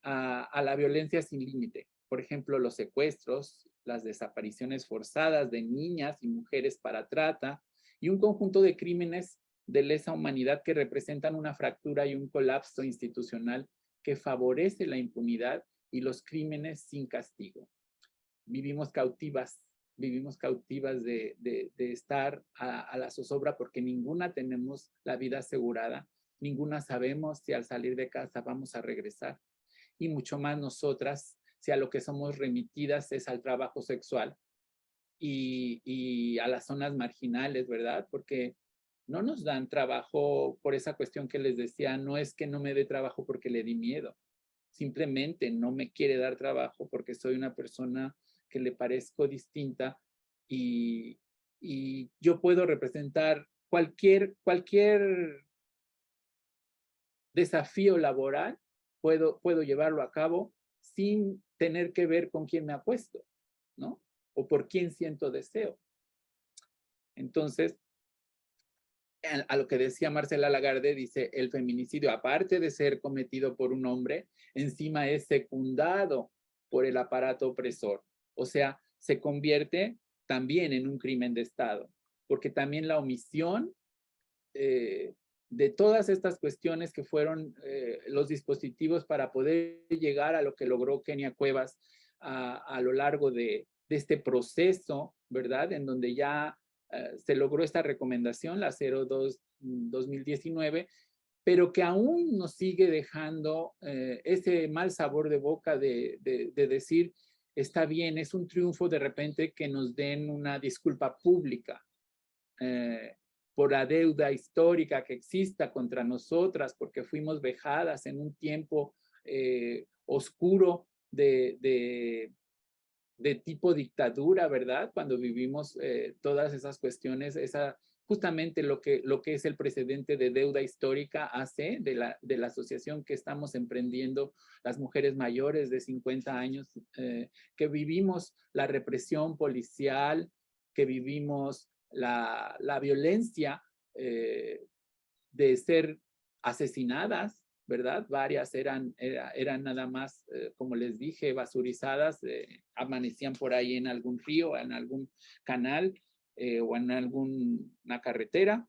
a la violencia sin límite. Por ejemplo, los secuestros, las desapariciones forzadas de niñas y mujeres para trata y un conjunto de crímenes de lesa humanidad que representan una fractura y un colapso institucional que favorece la impunidad y los crímenes sin castigo. Vivimos cautivas de estar a la zozobra porque ninguna tenemos la vida asegurada, ninguna sabemos si al salir de casa vamos a regresar, y mucho más nosotras, si a lo que somos remitidas es al trabajo sexual y a las zonas marginales, ¿verdad? Porque no nos dan trabajo por esa cuestión que les decía, no es que no me dé trabajo porque le di miedo, simplemente no me quiere dar trabajo porque soy una persona que le parezco distinta y yo puedo representar cualquier desafío laboral, puedo llevarlo a cabo sin tener que ver con quién me apuesto, ¿no? O por quién siento deseo. Entonces, a lo que decía Marcela Lagarde, dice, el feminicidio, aparte de ser cometido por un hombre, encima es secundado por el aparato opresor. O sea, se convierte también en un crimen de Estado, porque también la omisión de todas estas cuestiones que fueron los dispositivos para poder llegar a lo que logró Kenia Cuevas a lo largo de este proceso, ¿verdad? En donde ya se logró esta recomendación, la 02-2019, pero que aún nos sigue dejando ese mal sabor de boca de decir, está bien, es un triunfo de repente que nos den una disculpa pública por la deuda histórica que exista contra nosotras, porque fuimos vejadas en un tiempo oscuro de tipo dictadura, ¿verdad? Cuando vivimos todas esas cuestiones, justamente lo que es el precedente de deuda histórica hace de la asociación que estamos emprendiendo las mujeres mayores de 50 años, que vivimos la represión policial, que vivimos la violencia de ser asesinadas, ¿verdad? Varias eran nada más, como les dije, basurizadas, amanecían por ahí en algún río, en algún canal o en alguna carretera.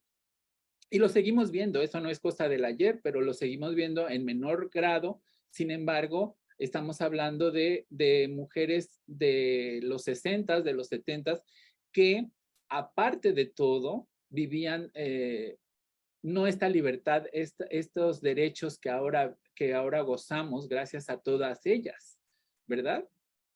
Y lo seguimos viendo, eso no es cosa del ayer, pero lo seguimos viendo en menor grado. Sin embargo, estamos hablando de mujeres de los 60s, de los 70s, que aparte de todo, vivían no esta libertad, estos derechos que ahora gozamos gracias a todas ellas, ¿verdad?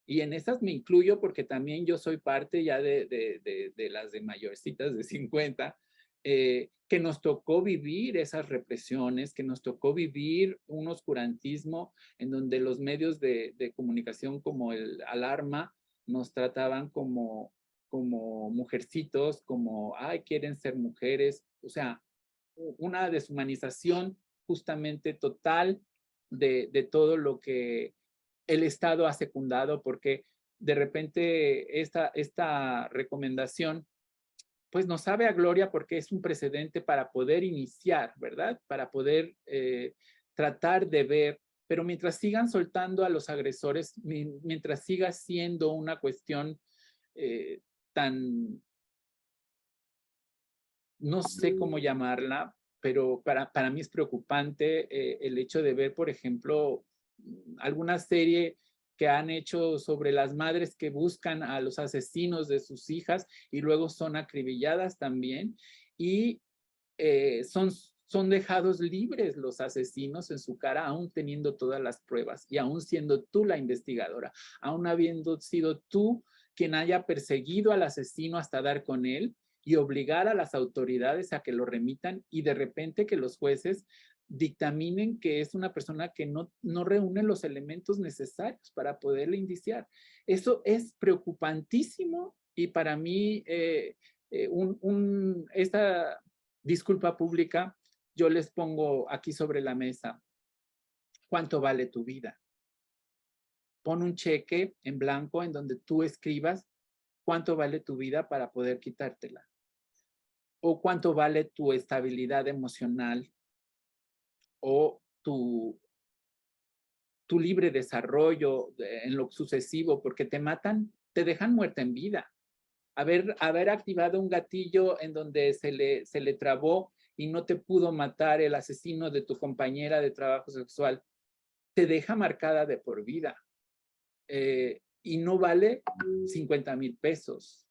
Y en esas me incluyo porque también yo soy parte ya de las de mayorcitas de 50, que nos tocó vivir esas represiones, que nos tocó vivir un oscurantismo en donde los medios de comunicación como el Alarma nos trataban como mujercitos, como, ay, quieren ser mujeres, o sea, una deshumanización justamente total de todo lo que el Estado ha secundado, porque de repente esta recomendación pues nos sabe a gloria porque es un precedente para poder iniciar, ¿verdad? Para poder tratar de ver, pero mientras sigan soltando a los agresores, mientras siga siendo una cuestión tan, no sé cómo llamarla, pero para mí es preocupante el hecho de ver, por ejemplo, alguna serie que han hecho sobre las madres que buscan a los asesinos de sus hijas y luego son acribilladas también y son dejados libres los asesinos en su cara, aún teniendo todas las pruebas y aún siendo tú la investigadora, aún habiendo sido tú quien haya perseguido al asesino hasta dar con él y obligar a las autoridades a que lo remitan y de repente que los jueces dictaminen que es una persona que no reúne los elementos necesarios para poderle indiciar. Eso es preocupantísimo y para mí esta disculpa pública yo les pongo aquí sobre la mesa. ¿Cuánto vale tu vida? Pon un cheque en blanco en donde tú escribas cuánto vale tu vida para poder quitártela. O cuánto vale tu estabilidad emocional o tu tu libre desarrollo en lo sucesivo, porque te matan, te dejan muerta en vida. Haber activado un gatillo en donde se le trabó y no te pudo matar el asesino de tu compañera de trabajo sexual, te deja marcada de por vida. Y no vale 50,000 pesos.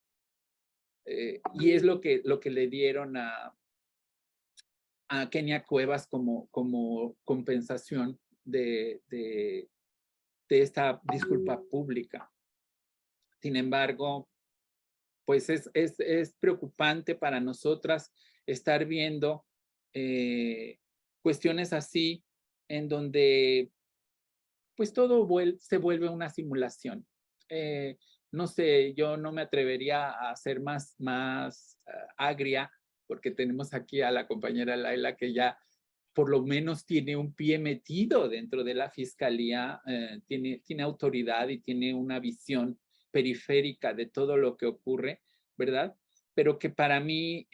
Y es lo que le dieron a Kenia Cuevas como compensación de esta disculpa pública. Sin embargo, pues es preocupante para nosotras estar viendo cuestiones así en donde pues todo se vuelve una simulación. No sé, yo no me atrevería a ser más agria, porque tenemos aquí a la compañera Laila que ya por lo menos tiene un pie metido dentro de la fiscalía, tiene autoridad y tiene una visión periférica de todo lo que ocurre, ¿verdad? Pero que para mí,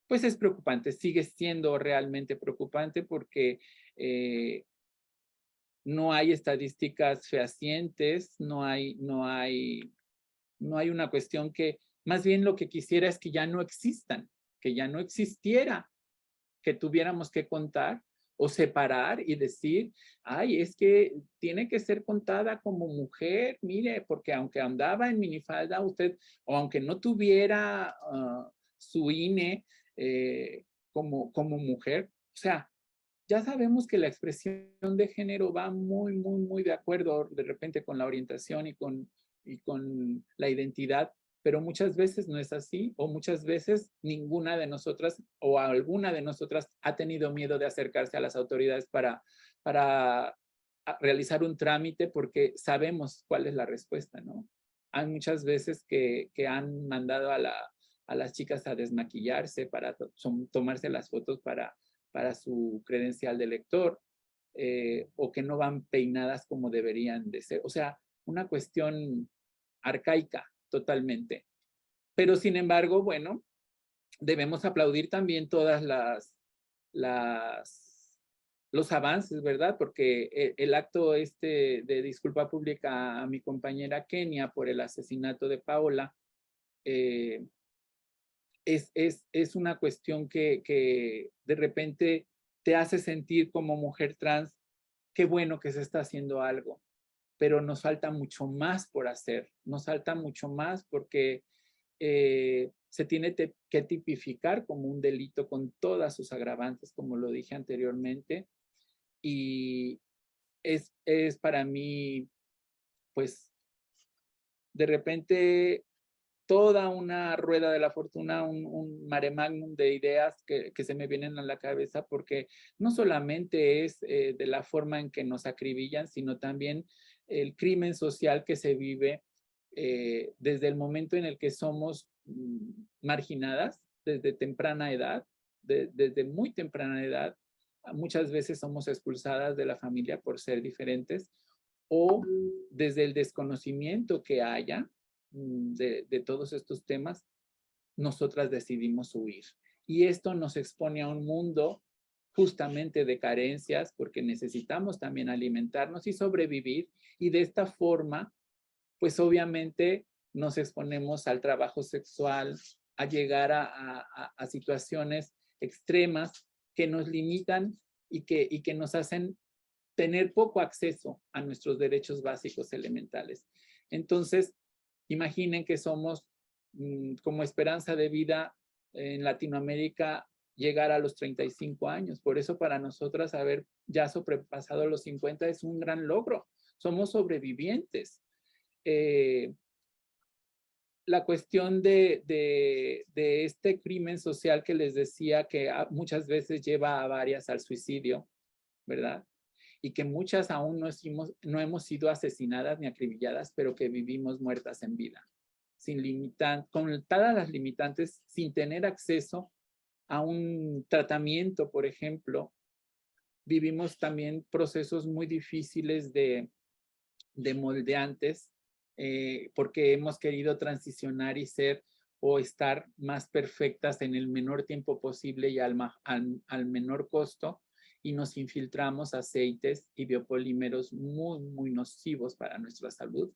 pues es preocupante, sigue siendo realmente preocupante porque no hay estadísticas fehacientes, no hay una cuestión que, más bien lo que quisiera es que ya no existan, que ya no existiera, que tuviéramos que contar o separar y decir, ay, es que tiene que ser contada como mujer, mire, porque aunque andaba en minifalda usted, o aunque no tuviera su INE como mujer, o sea, ya sabemos que la expresión de género va muy de acuerdo de repente con la orientación y con la identidad, pero muchas veces no es así, o muchas veces ninguna de nosotras o alguna de nosotras ha tenido miedo de acercarse a las autoridades para realizar un trámite porque sabemos cuál es la respuesta, ¿no? Hay muchas veces que han mandado a las chicas a desmaquillarse para tomarse las fotos para su credencial de lector, o que no van peinadas como deberían de ser. O sea, una cuestión arcaica totalmente. Pero sin embargo, bueno, debemos aplaudir también todas los avances, ¿verdad? Porque el acto de disculpa pública a mi compañera Kenia por el asesinato de Paola es una cuestión que de repente te hace sentir como mujer trans, qué bueno que se está haciendo algo, pero nos falta mucho más por hacer, nos falta mucho más porque se tiene que tipificar como un delito con todas sus agravantes, como lo dije anteriormente, y es para mí, pues, de repente toda una rueda de la fortuna, un mare magnum de ideas que se me vienen a la cabeza, porque no solamente es de la forma en que nos acribillan, sino también el crimen social que se vive desde el momento en el que somos marginadas, desde temprana edad, desde muy temprana edad. Muchas veces somos expulsadas de la familia por ser diferentes, o desde el desconocimiento que haya de todos estos temas, nosotras decidimos huir. Y esto nos expone a un mundo justamente de carencias, porque necesitamos también alimentarnos y sobrevivir, y de esta forma, pues obviamente nos exponemos al trabajo sexual, a llegar a situaciones extremas que nos limitan y que nos hacen tener poco acceso a nuestros derechos básicos elementales. Entonces, imaginen que somos como esperanza de vida en Latinoamérica llegar a los 35 años. Por eso para nosotras haber ya sobrepasado los 50 es un gran logro. Somos sobrevivientes. La cuestión de este crimen social que les decía que muchas veces lleva a varias al suicidio, ¿verdad? Y que muchas aún no hemos sido asesinadas ni acribilladas, pero que vivimos muertas en vida, con todas las limitantes, sin tener acceso a un tratamiento, por ejemplo. Vivimos también procesos muy difíciles de moldeantes, porque hemos querido transicionar y ser o estar más perfectas en el menor tiempo posible y al menor costo, y nos infiltramos aceites y biopolímeros muy, muy nocivos para nuestra salud,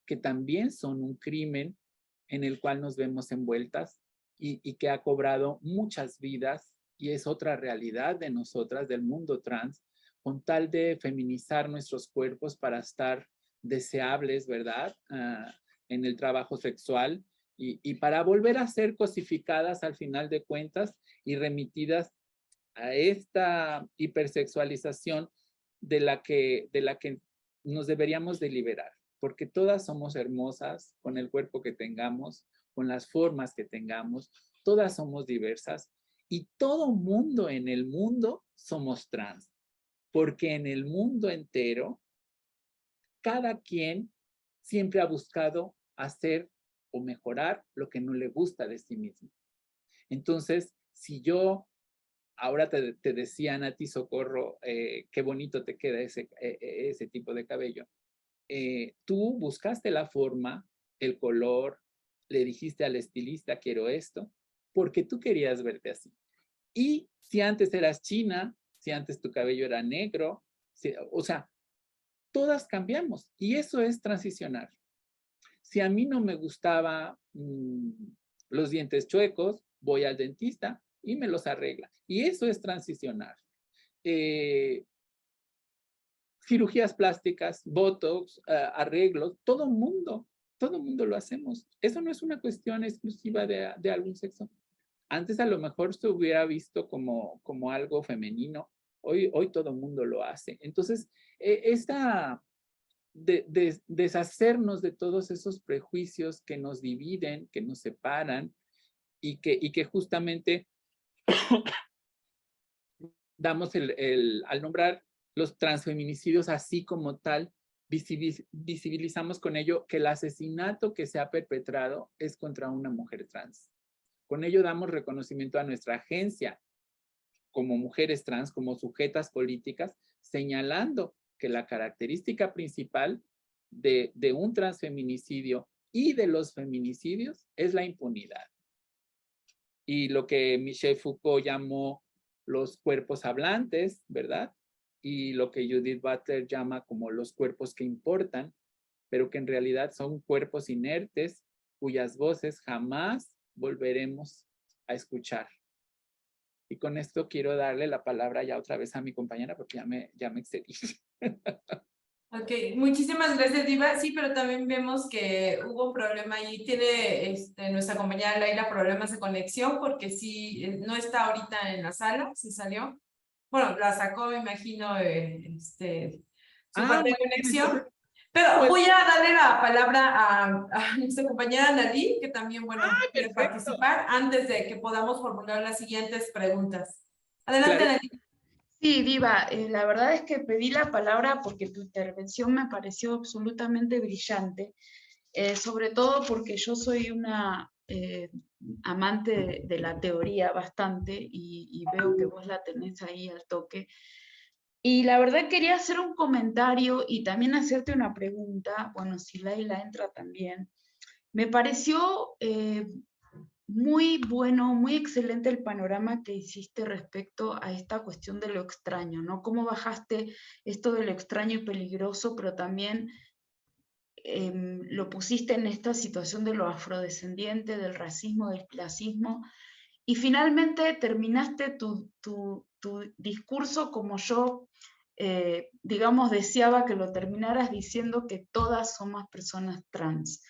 que también son un crimen en el cual nos vemos envueltas y que ha cobrado muchas vidas, y es otra realidad de nosotras, del mundo trans, con tal de feminizar nuestros cuerpos para estar deseables, ¿verdad? En el trabajo sexual y para volver a ser cosificadas al final de cuentas y remitidas a esta hipersexualización de la que nos deberíamos de liberar, porque todas somos hermosas con el cuerpo que tengamos, con las formas que tengamos, todas somos diversas y todo mundo en el mundo somos trans, porque en el mundo entero cada quien siempre ha buscado hacer o mejorar lo que no le gusta de sí mismo. Entonces, si yo, ahora te decían a ti, Socorro, qué bonito te queda ese tipo de cabello, tú buscaste la forma, el color, le dijiste al estilista, quiero esto, porque tú querías verte así. Y si antes eras china, si antes tu cabello era negro, o sea, todas cambiamos y eso es transicionar. Si a mí no me gustaba los dientes chuecos, voy al dentista y me los arregla. Y eso es transicionar. Cirugías plásticas, botox, arreglos, todo mundo lo hacemos. Eso no es una cuestión exclusiva de algún sexo. Antes a lo mejor se hubiera visto como algo femenino. Hoy todo el mundo lo hace. Entonces, deshacernos de todos esos prejuicios que nos dividen, que nos separan y que justamente damos al nombrar los transfeminicidios así como tal, visibilizamos con ello que el asesinato que se ha perpetrado es contra una mujer trans. Con ello damos reconocimiento a nuestra agencia como mujeres trans, como sujetas políticas, señalando que la característica principal de un transfeminicidio y de los feminicidios es la impunidad. Y lo que Michel Foucault llamó los cuerpos hablantes, ¿verdad? Y lo que Judith Butler llama como los cuerpos que importan, pero que en realidad son cuerpos inertes cuyas voces jamás volveremos a escuchar. Y con esto quiero darle la palabra ya otra vez a mi compañera porque ya me excedí. Ok, muchísimas gracias, Diva. Sí, pero también vemos que hubo un problema ahí. Tiene nuestra compañera Laila problemas de conexión porque sí, no está ahorita en la sala, se salió. Bueno, la sacó, me imagino, su parte de conexión. Entonces, Pero pues, voy a darle la palabra a nuestra compañera Nalí, que también, bueno, quiere perfecto. participar antes de que podamos formular las siguientes preguntas. Adelante, Claro. Nalí. Sí, Diva, la verdad es que pedí la palabra porque tu intervención me pareció absolutamente brillante, sobre todo porque yo soy una amante de la teoría bastante y veo que vos la tenés ahí al toque. Y la verdad quería hacer un comentario y también hacerte una pregunta, bueno, si Laila entra también. Me pareció muy bueno, muy excelente el panorama que hiciste respecto a esta cuestión de lo extraño, ¿no? Cómo bajaste esto de lo extraño y peligroso, pero también lo pusiste en esta situación de lo afrodescendiente, del racismo, del clasismo, y finalmente terminaste tu discurso como yo, digamos, deseaba que lo terminaras diciendo que todas somos personas trans.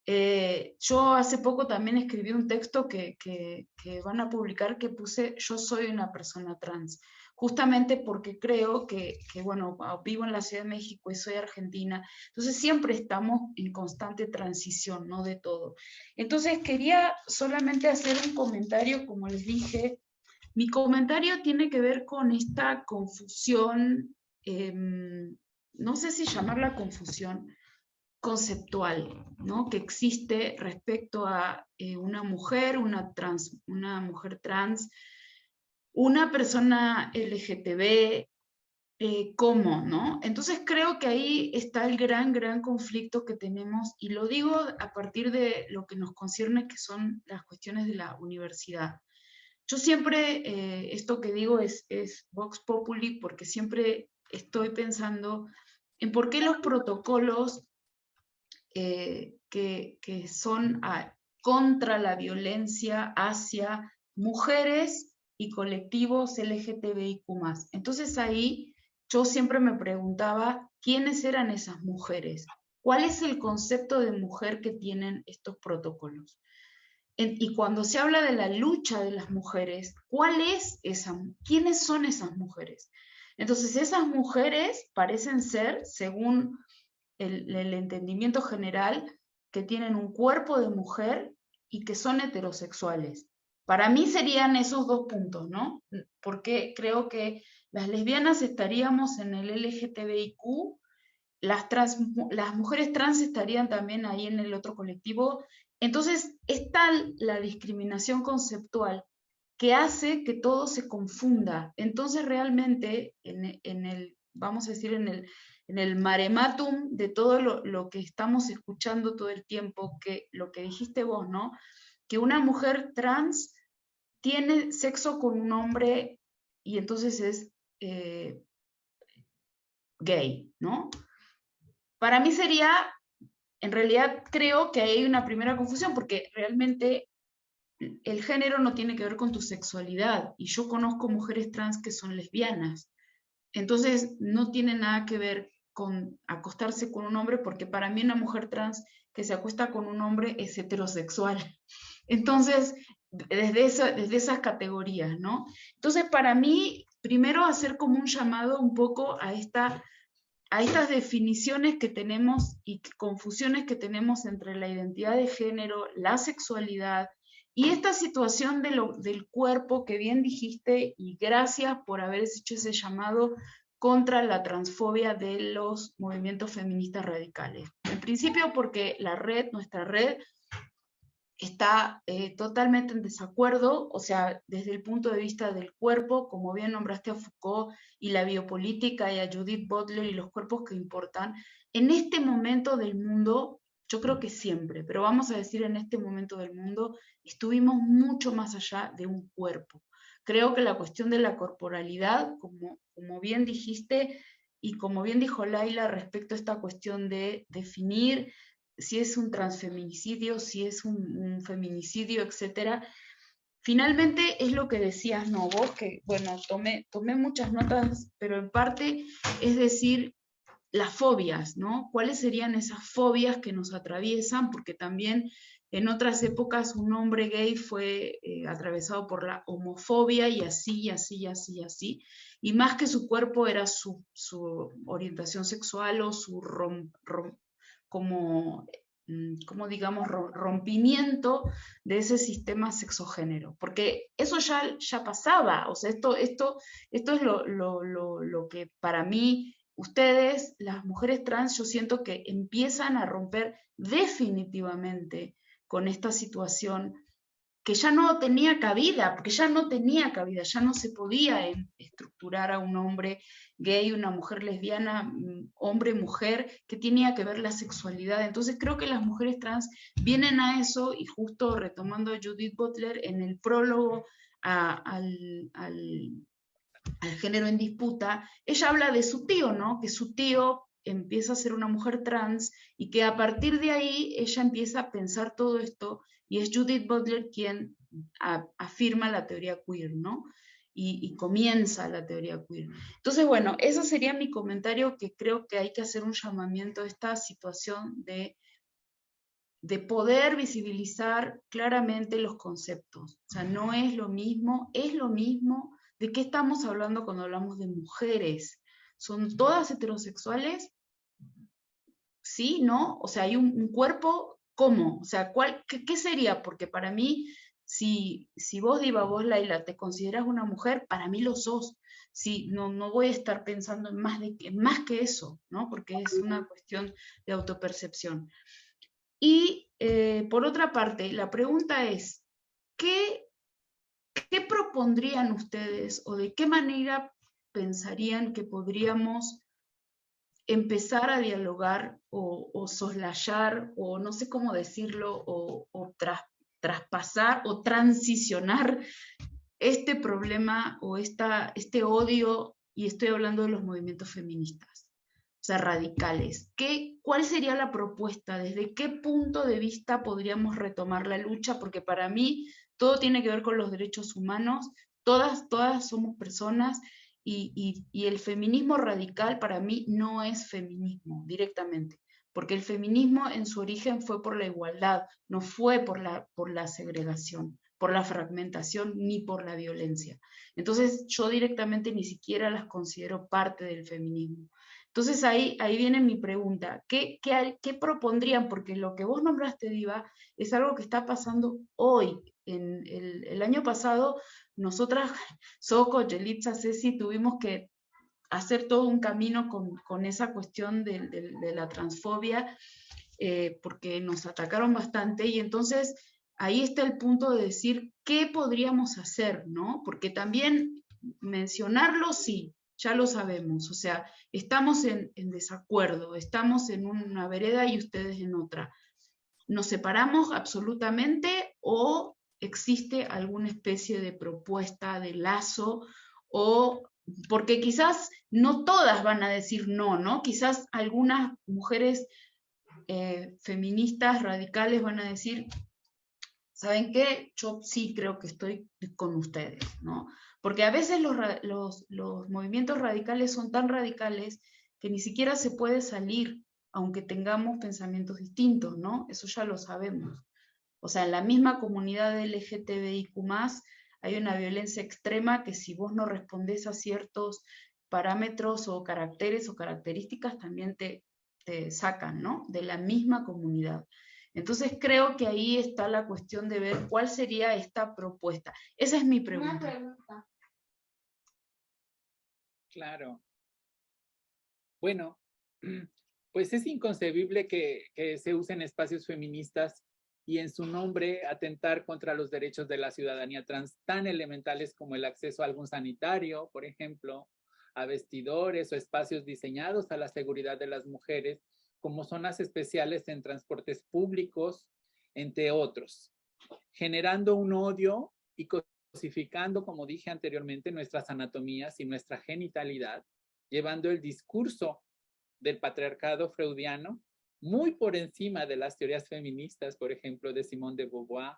Yo hace poco también escribí un texto que van a publicar que puse yo soy una persona trans, justamente porque creo que, bueno, vivo en la Ciudad de México y soy argentina, entonces siempre estamos en constante transición, ¿no? De todo. Entonces quería solamente hacer un comentario, como les dije, mi comentario tiene que ver con esta confusión, no sé si llamarla confusión, conceptual, ¿no? Que existe respecto a una mujer, una mujer trans, una persona LGTB, ¿cómo, no? Entonces creo que ahí está el gran conflicto que tenemos, y lo digo a partir de lo que nos concierne, que son las cuestiones de la universidad. yo siempre, esto que digo es Vox Populi, porque siempre estoy pensando en por qué los protocolos que son contra la violencia hacia mujeres y colectivos LGTBIQ+. Entonces ahí yo siempre me preguntaba quiénes eran esas mujeres, cuál es el concepto de mujer que tienen estos protocolos. Y cuando se habla de la lucha de las mujeres, ¿quiénes son esas mujeres? Entonces esas mujeres parecen ser, según el entendimiento general, que tienen un cuerpo de mujer y que son heterosexuales. Para mí serían esos dos puntos, ¿no? Porque creo que las lesbianas estaríamos en el LGTBIQ, las mujeres trans estarían también ahí en el otro colectivo. Entonces, es tal la discriminación conceptual que hace que todo se confunda. Entonces, realmente, vamos a decir, en el marematum de todo lo que estamos escuchando todo el tiempo, que lo que dijiste vos, ¿no? Que una mujer trans tiene sexo con un hombre y entonces es gay, ¿no? Para mí sería, en realidad creo que hay una primera confusión, porque realmente el género no tiene que ver con tu sexualidad, y yo conozco mujeres trans que son lesbianas, entonces no tiene nada que ver con acostarse con un hombre, porque para mí una mujer trans que se acuesta con un hombre es heterosexual. Entonces, desde esas categorías, ¿no? Entonces, para mí, primero hacer como un llamado un poco a estas definiciones que tenemos y confusiones que tenemos entre la identidad de género, la sexualidad y esta situación del cuerpo que bien dijiste, y gracias por haber hecho ese llamado contra la transfobia de los movimientos feministas radicales. En principio porque nuestra red, está totalmente en desacuerdo, o sea, desde el punto de vista del cuerpo, como bien nombraste a Foucault y la biopolítica y a Judith Butler y los cuerpos que importan, en este momento del mundo, yo creo que siempre, pero vamos a decir en este momento del mundo, estuvimos mucho más allá de un cuerpo. Creo que la cuestión de la corporalidad, como bien dijiste, y como bien dijo Laila respecto a esta cuestión de definir si es un transfeminicidio, si es un feminicidio, etcétera. Finalmente es lo que decías, ¿no? Vos, que, bueno, tomé muchas notas, pero en parte es decir, las fobias, ¿no? ¿Cuáles serían esas fobias que nos atraviesan? Porque también en otras épocas un hombre gay fue atravesado por la homofobia y así, y así, y así, y así. Y más que su cuerpo era su orientación sexual o su como digamos, rompimiento de ese sistema sexogénero, porque eso ya pasaba, o sea, esto es lo que para mí, ustedes, las mujeres trans, yo siento que empiezan a romper definitivamente con esta situación que ya no tenía cabida, porque ya no tenía cabida, ya no se podía estructurar a un hombre gay, una mujer lesbiana, hombre, mujer, que tenía que ver la sexualidad. Entonces creo que las mujeres trans vienen a eso, y justo retomando a Judith Butler, en el prólogo al género en disputa, ella habla de su tío, ¿no? Que su tío empieza a ser una mujer trans y que a partir de ahí ella empieza a pensar todo esto, y es Judith Butler quien afirma la teoría queer, ¿no? Y comienza la teoría queer. Entonces, bueno, ese sería mi comentario, que creo que hay que hacer un llamamiento a esta situación de poder visibilizar claramente los conceptos. O sea, no es lo mismo, es lo mismo. ¿De qué estamos hablando cuando hablamos de mujeres? ¿Son todas heterosexuales? ¿Sí? ¿No? O sea, hay un cuerpo, ¿cómo? O sea, qué sería? Porque para mí, si vos, Diva, vos, Laila, te consideras una mujer, para mí lo sos. Sí, no voy a estar pensando en más que eso, ¿no? Porque es una cuestión de autopercepción. Y por otra parte, la pregunta es, ¿qué propondrían ustedes, o de qué manera pensarían que podríamos empezar a dialogar o soslayar, o no sé cómo decirlo, o traspasar o transicionar este problema o este odio, y estoy hablando de los movimientos feministas, o sea, radicales. ¿Cuál sería la propuesta? ¿Desde qué punto de vista podríamos retomar la lucha? Porque para mí todo tiene que ver con los derechos humanos, todas somos personas, y el feminismo radical para mí no es feminismo directamente, porque el feminismo en su origen fue por la igualdad, no fue por la segregación, por la fragmentación, ni por la violencia. Entonces yo directamente ni siquiera las considero parte del feminismo. Entonces ahí viene mi pregunta, ¿qué propondrían? Porque lo que vos nombraste, Diva, es algo que está pasando hoy. El año pasado, nosotras, Soco, Yelitza, Ceci, tuvimos que hacer todo un camino con esa cuestión de la transfobia, porque nos atacaron bastante, y entonces ahí está el punto de decir qué podríamos hacer, ¿no? Porque también mencionarlo, sí, ya lo sabemos, o sea, estamos en desacuerdo, estamos en una vereda y ustedes en otra. ¿Nos separamos absolutamente o existe alguna especie de propuesta de lazo? O porque quizás no todas van a decir no, ¿no? Quizás algunas mujeres feministas radicales van a decir, ¿saben qué? Yo sí creo que estoy con ustedes, ¿no? Porque a veces los movimientos radicales son tan radicales que ni siquiera se puede salir, aunque tengamos pensamientos distintos, ¿no? Eso ya lo sabemos. O sea, en la misma comunidad LGTBIQ+, hay una violencia extrema que si vos no respondés a ciertos parámetros o caracteres o características, también te sacan, ¿no? De la misma comunidad. Entonces creo que ahí está la cuestión de ver cuál sería esta propuesta. Esa es mi pregunta. Una pregunta. Claro. Bueno, pues es inconcebible que se usen espacios feministas y en su nombre atentar contra los derechos de la ciudadanía trans tan elementales como el acceso a algún sanitario, por ejemplo, a vestidores o espacios diseñados a la seguridad de las mujeres, como zonas especiales en transportes públicos, entre otros, generando un odio y cosificando, como dije anteriormente, nuestras anatomías y nuestra genitalidad, llevando el discurso del patriarcado freudiano muy por encima de las teorías feministas, por ejemplo, de Simone de Beauvoir.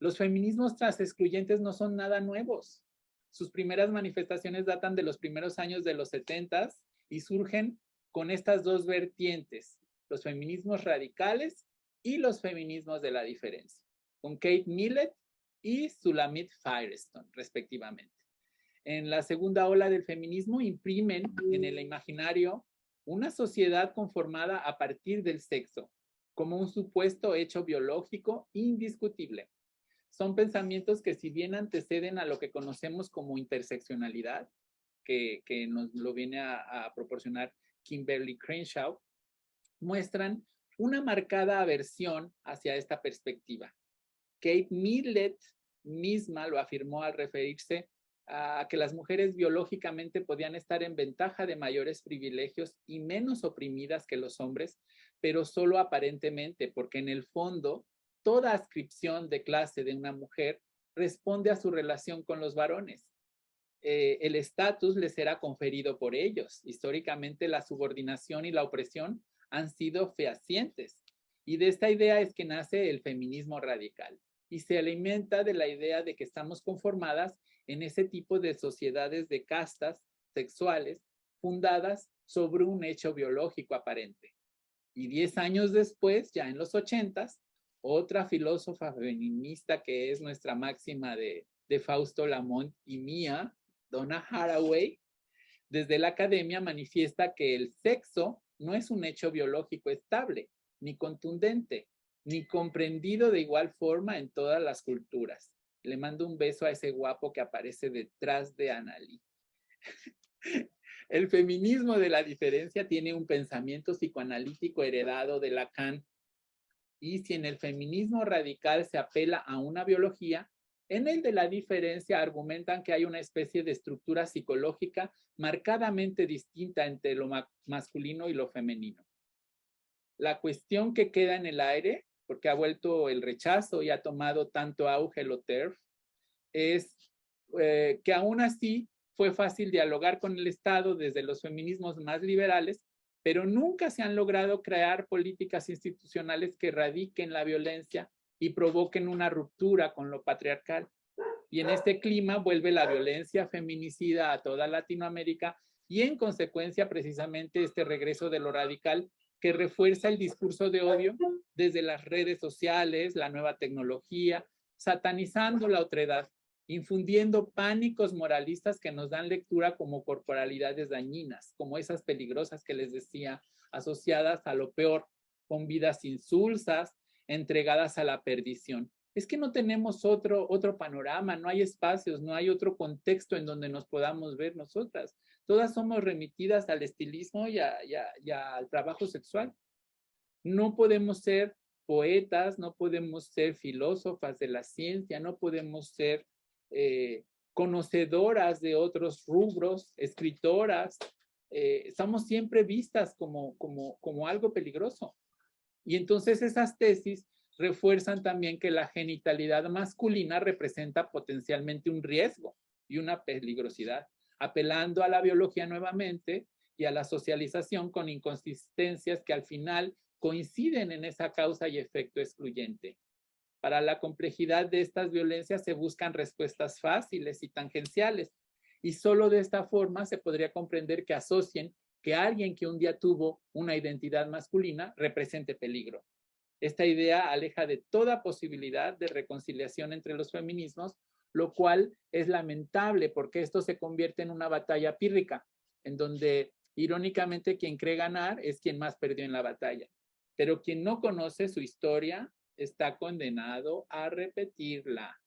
Los feminismos transexcluyentes no son nada nuevos. Sus primeras manifestaciones datan de los primeros años de los 70s y surgen con estas dos vertientes, los feminismos radicales y los feminismos de la diferencia, con Kate Millett y Shulamit Firestone, respectivamente. En la segunda ola del feminismo imprimen en el imaginario una sociedad conformada a partir del sexo, como un supuesto hecho biológico indiscutible. Son pensamientos que, si bien anteceden a lo que conocemos como interseccionalidad, que nos lo viene a proporcionar Kimberly Crenshaw, muestran una marcada aversión hacia esta perspectiva. Kate Millett misma lo afirmó al referirse a que las mujeres biológicamente podían estar en ventaja de mayores privilegios y menos oprimidas que los hombres, pero solo aparentemente, porque en el fondo toda adscripción de clase de una mujer responde a su relación con los varones. El estatus les será conferido por ellos. Históricamente la subordinación y la opresión han sido fehacientes, y de esta idea es que nace el feminismo radical, y se alimenta de la idea de que estamos conformadas en ese tipo de sociedades de castas sexuales fundadas sobre un hecho biológico aparente. Y 10 años después, ya en los 80s, otra filósofa feminista que es nuestra máxima de Fausto Lamont y mía, Donna Haraway, desde la academia manifiesta que el sexo no es un hecho biológico estable, ni contundente, ni comprendido de igual forma en todas las culturas. Le mando un beso a ese guapo que aparece detrás de Annalí. El feminismo de la diferencia tiene un pensamiento psicoanalítico heredado de Lacan, y si en el feminismo radical se apela a una biología, en el de la diferencia argumentan que hay una especie de estructura psicológica marcadamente distinta entre lo masculino y lo femenino. La cuestión que queda en el aire, porque ha vuelto el rechazo y ha tomado tanto auge lo TERF, es que aún así fue fácil dialogar con el Estado desde los feminismos más liberales, pero nunca se han logrado crear políticas institucionales que erradiquen la violencia y provoquen una ruptura con lo patriarcal. Y en este clima vuelve la violencia feminicida a toda Latinoamérica y en consecuencia precisamente este regreso de lo radical que refuerza el discurso de odio desde las redes sociales, la nueva tecnología, satanizando la otredad, infundiendo pánicos moralistas que nos dan lectura como corporalidades dañinas, como esas peligrosas que les decía, asociadas a lo peor, con vidas insulsas, entregadas a la perdición. Es que no tenemos otro panorama, no hay espacios, no hay otro contexto en donde nos podamos ver nosotras. Todas somos remitidas al estilismo y al trabajo sexual. No podemos ser poetas, no podemos ser filósofas de la ciencia, no podemos ser conocedoras de otros rubros, escritoras. Estamos siempre vistas como algo peligroso. Y entonces esas tesis refuerzan también que la genitalidad masculina representa potencialmente un riesgo y una peligrosidad, apelando a la biología nuevamente y a la socialización con inconsistencias que al final coinciden en esa causa y efecto excluyente. Para la complejidad de estas violencias se buscan respuestas fáciles y tangenciales, y solo de esta forma se podría comprender que asocien que alguien que un día tuvo una identidad masculina represente peligro. Esta idea aleja de toda posibilidad de reconciliación entre los feminismos, lo cual es lamentable porque esto se convierte en una batalla pírrica, en donde irónicamente quien cree ganar es quien más perdió en la batalla. Pero quien no conoce su historia está condenado a repetirla.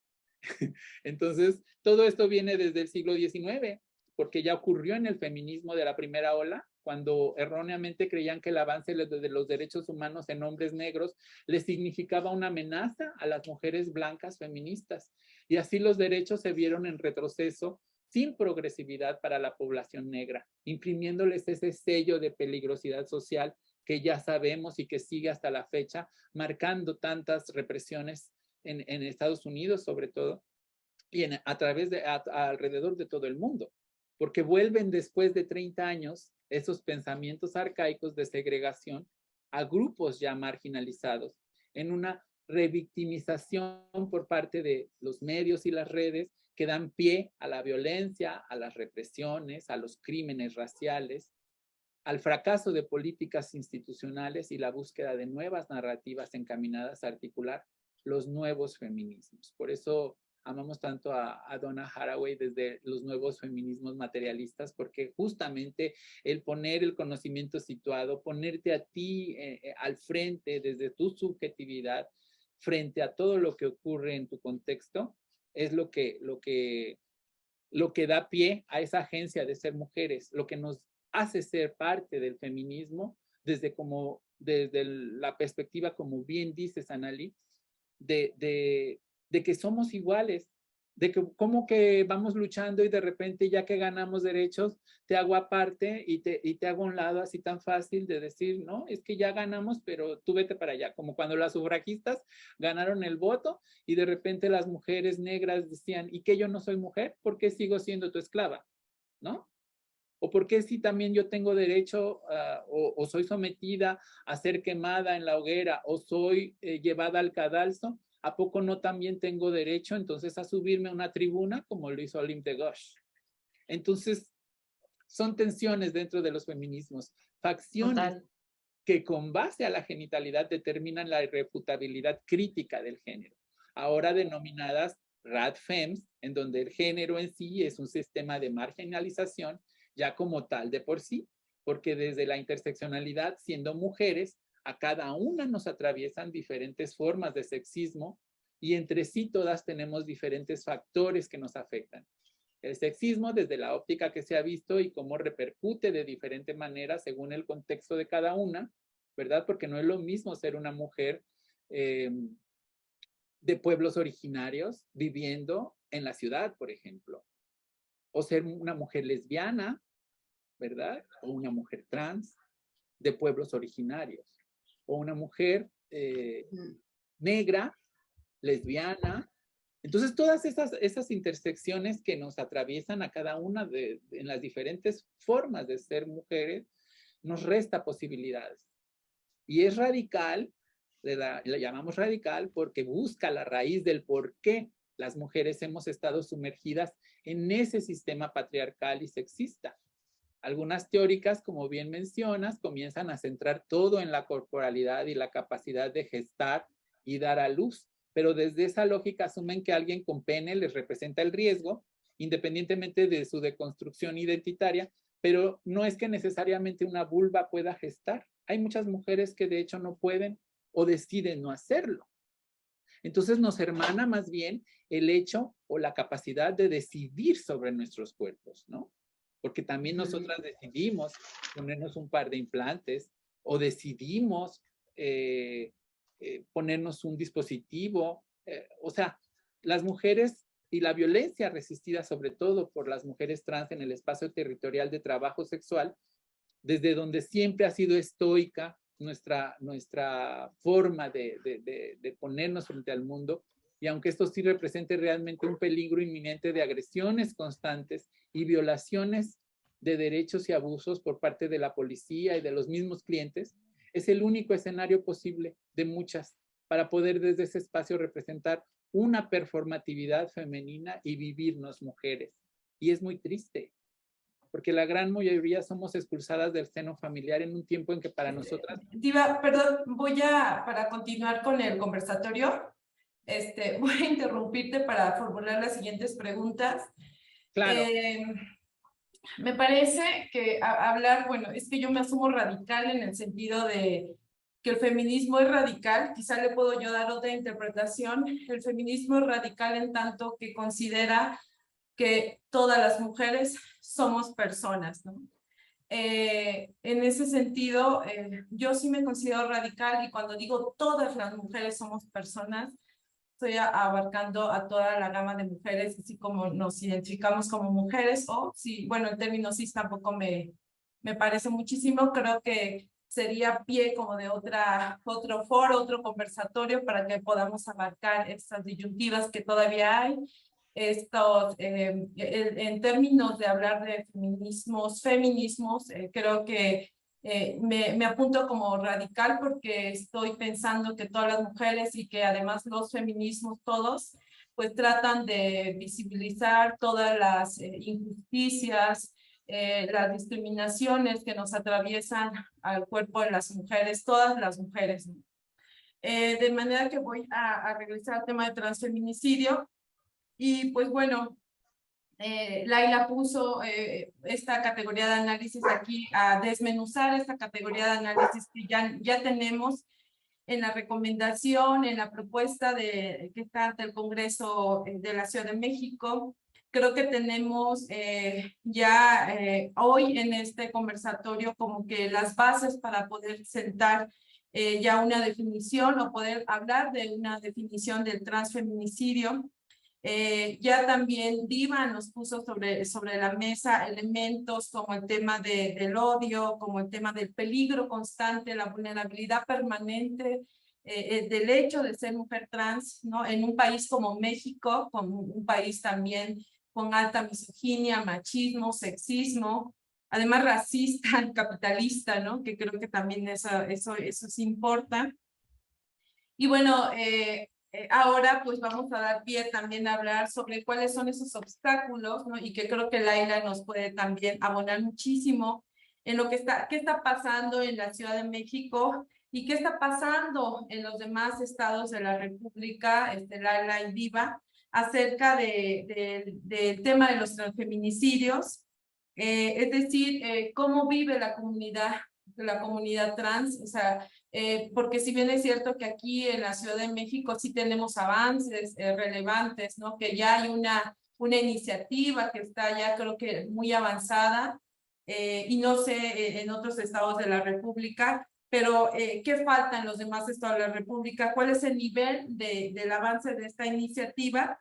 Entonces, todo esto viene desde el siglo XIX, porque ya ocurrió en el feminismo de la primera ola, cuando erróneamente creían que el avance de los derechos humanos en hombres negros les significaba una amenaza a las mujeres blancas feministas. Y así los derechos se vieron en retroceso sin progresividad para la población negra, imprimiéndoles ese sello de peligrosidad social que ya sabemos y que sigue hasta la fecha, marcando tantas represiones en Estados Unidos sobre todo, y a través de alrededor de todo el mundo, porque vuelven después de 30 años esos pensamientos arcaicos de segregación a grupos ya marginalizados, en una revictimización por parte de los medios y las redes que dan pie a la violencia, a las represiones, a los crímenes raciales, al fracaso de políticas institucionales y la búsqueda de nuevas narrativas encaminadas a articular los nuevos feminismos. Por eso amamos tanto a Donna Haraway desde los nuevos feminismos materialistas, porque justamente el poner el conocimiento situado, ponerte a ti al frente desde tu subjetividad, frente a todo lo que ocurre en tu contexto, es lo que da pie a esa agencia de ser mujeres, lo que nos hace ser parte del feminismo desde la perspectiva, como bien dices, Anali, de que somos iguales, de que como que vamos luchando y de repente ya que ganamos derechos, te hago aparte y te hago a un lado así tan fácil de decir, no, es que ya ganamos, pero tú vete para allá, como cuando las sufragistas ganaron el voto y de repente las mujeres negras decían, ¿y que yo no soy mujer? ¿Por qué sigo siendo tu esclava? ¿No? ¿O por qué si también yo tengo derecho o soy sometida a ser quemada en la hoguera o soy llevada al cadalso? ¿A poco no también tengo derecho entonces a subirme a una tribuna como lo hizo Olympe de Gouges? Entonces, son tensiones dentro de los feminismos, facciones Total. que con base a la genitalidad determinan la irrefutabilidad crítica del género, ahora denominadas radfems, en donde el género en sí es un sistema de marginalización ya como tal de por sí, porque desde la interseccionalidad, siendo mujeres, a cada una nos atraviesan diferentes formas de sexismo y entre sí todas tenemos diferentes factores que nos afectan. El sexismo desde la óptica que se ha visto y cómo repercute de diferente manera según el contexto de cada una, ¿verdad? Porque no es lo mismo ser una mujer de pueblos originarios viviendo en la ciudad, por ejemplo, o ser una mujer lesbiana, ¿verdad? O una mujer trans de pueblos originarios, o una mujer negra, lesbiana, Entonces, todas esas intersecciones que nos atraviesan a cada una en las diferentes formas de ser mujeres, nos resta posibilidades. Y es radical, le llamamos radical porque busca la raíz del por qué las mujeres hemos estado sumergidas en ese sistema patriarcal y sexista. Algunas teóricas, como bien mencionas, comienzan a centrar todo en la corporalidad y la capacidad de gestar y dar a luz, pero desde esa lógica asumen que alguien con pene les representa el riesgo, independientemente de su deconstrucción identitaria, pero no es que necesariamente una vulva pueda gestar. Hay muchas mujeres que de hecho no pueden o deciden no hacerlo. Entonces nos hermana más bien el hecho o la capacidad de decidir sobre nuestros cuerpos, ¿no? Porque también nosotras decidimos ponernos un par de implantes o decidimos ponernos un dispositivo. O sea, las mujeres y la violencia resistida sobre todo por las mujeres trans en el espacio territorial de trabajo sexual, desde donde siempre ha sido estoica nuestra forma de ponernos frente al mundo, y aunque esto sí represente realmente un peligro inminente de agresiones constantes y violaciones de derechos y abusos por parte de la policía y de los mismos clientes, es el único escenario posible de muchas para poder desde ese espacio representar una performatividad femenina y vivirnos mujeres. Y es muy triste, porque la gran mayoría somos expulsadas del seno familiar en un tiempo en que para nosotras... Diva, perdón, para continuar con el conversatorio, voy a interrumpirte para formular las siguientes preguntas. Claro. Me parece que hablar, bueno, es que yo me asumo radical en el sentido de que el feminismo es radical, quizá le puedo yo dar otra interpretación. El feminismo es radical en tanto que considera que todas las mujeres somos personas, ¿no? En ese sentido, yo sí me considero radical, y cuando digo todas las mujeres somos personas, estoy abarcando a toda la gama de mujeres, así como nos identificamos como mujeres, o sí, bueno, el término cis tampoco me parece muchísimo. Creo que sería pie como de otro foro, otro conversatorio para que podamos abarcar estas disyuntivas que todavía hay. En términos de hablar de feminismos, creo que me apunto como radical porque estoy pensando que todas las mujeres y que además los feminismos todos pues tratan de visibilizar todas las injusticias, las discriminaciones que nos atraviesan al cuerpo de las mujeres, todas las mujeres, ¿no? De manera que voy a regresar al tema de transfeminicidio. Y pues bueno, Laila puso esta categoría de análisis aquí a desmenuzar esta categoría de análisis que ya tenemos en la recomendación, en la propuesta que está ante el Congreso de la Ciudad de México. Creo que tenemos hoy en este conversatorio como que las bases para poder sentar ya una definición o poder hablar de una definición del transfeminicidio. Ya también Diva nos puso sobre la mesa elementos como el tema del odio, como el tema del peligro constante, la vulnerabilidad permanente del hecho de ser mujer trans, ¿no? En un país como México, como un país también con alta misoginia, machismo, sexismo, además racista, capitalista, ¿no? Que creo que también eso sí importa. Y bueno, ahora pues vamos a dar pie también a hablar sobre cuáles son esos obstáculos, ¿no? Y que creo que Laila nos puede también abonar muchísimo en qué está pasando en la Ciudad de México y qué está pasando en los demás estados de la República, Laila y Diva, acerca del tema de los transfeminicidios, es decir, cómo vive la comunidad trans, o sea, porque si bien es cierto que aquí en la Ciudad de México sí tenemos avances relevantes, ¿no? Que ya hay una iniciativa que está ya creo que muy avanzada, y no sé en otros estados de la República, pero ¿qué falta en los demás estados de la República? ¿Cuál es el nivel del avance de esta iniciativa?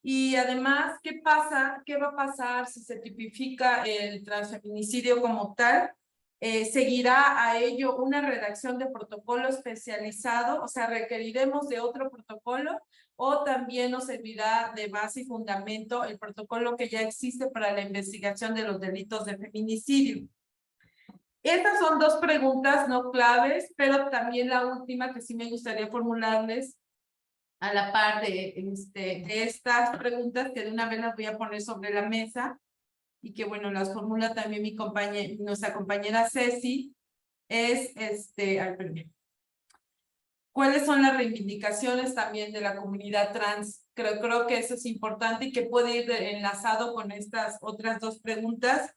Y además, ¿qué va a pasar si se tipifica el transfeminicidio como tal? Seguirá a ello una redacción de protocolo especializado, o sea, requeriremos de otro protocolo, o también nos servirá de base y fundamento el protocolo que ya existe para la investigación de los delitos de feminicidio. Estas son dos preguntas no claves, pero también la última que sí me gustaría formularles a la par de estas preguntas, que de una vez las voy a poner sobre la mesa, y que bueno, las formula también nuestra compañera Ceci, es ¿cuáles son las reivindicaciones también de la comunidad trans? Creo que eso es importante y que puede ir enlazado con estas otras dos preguntas.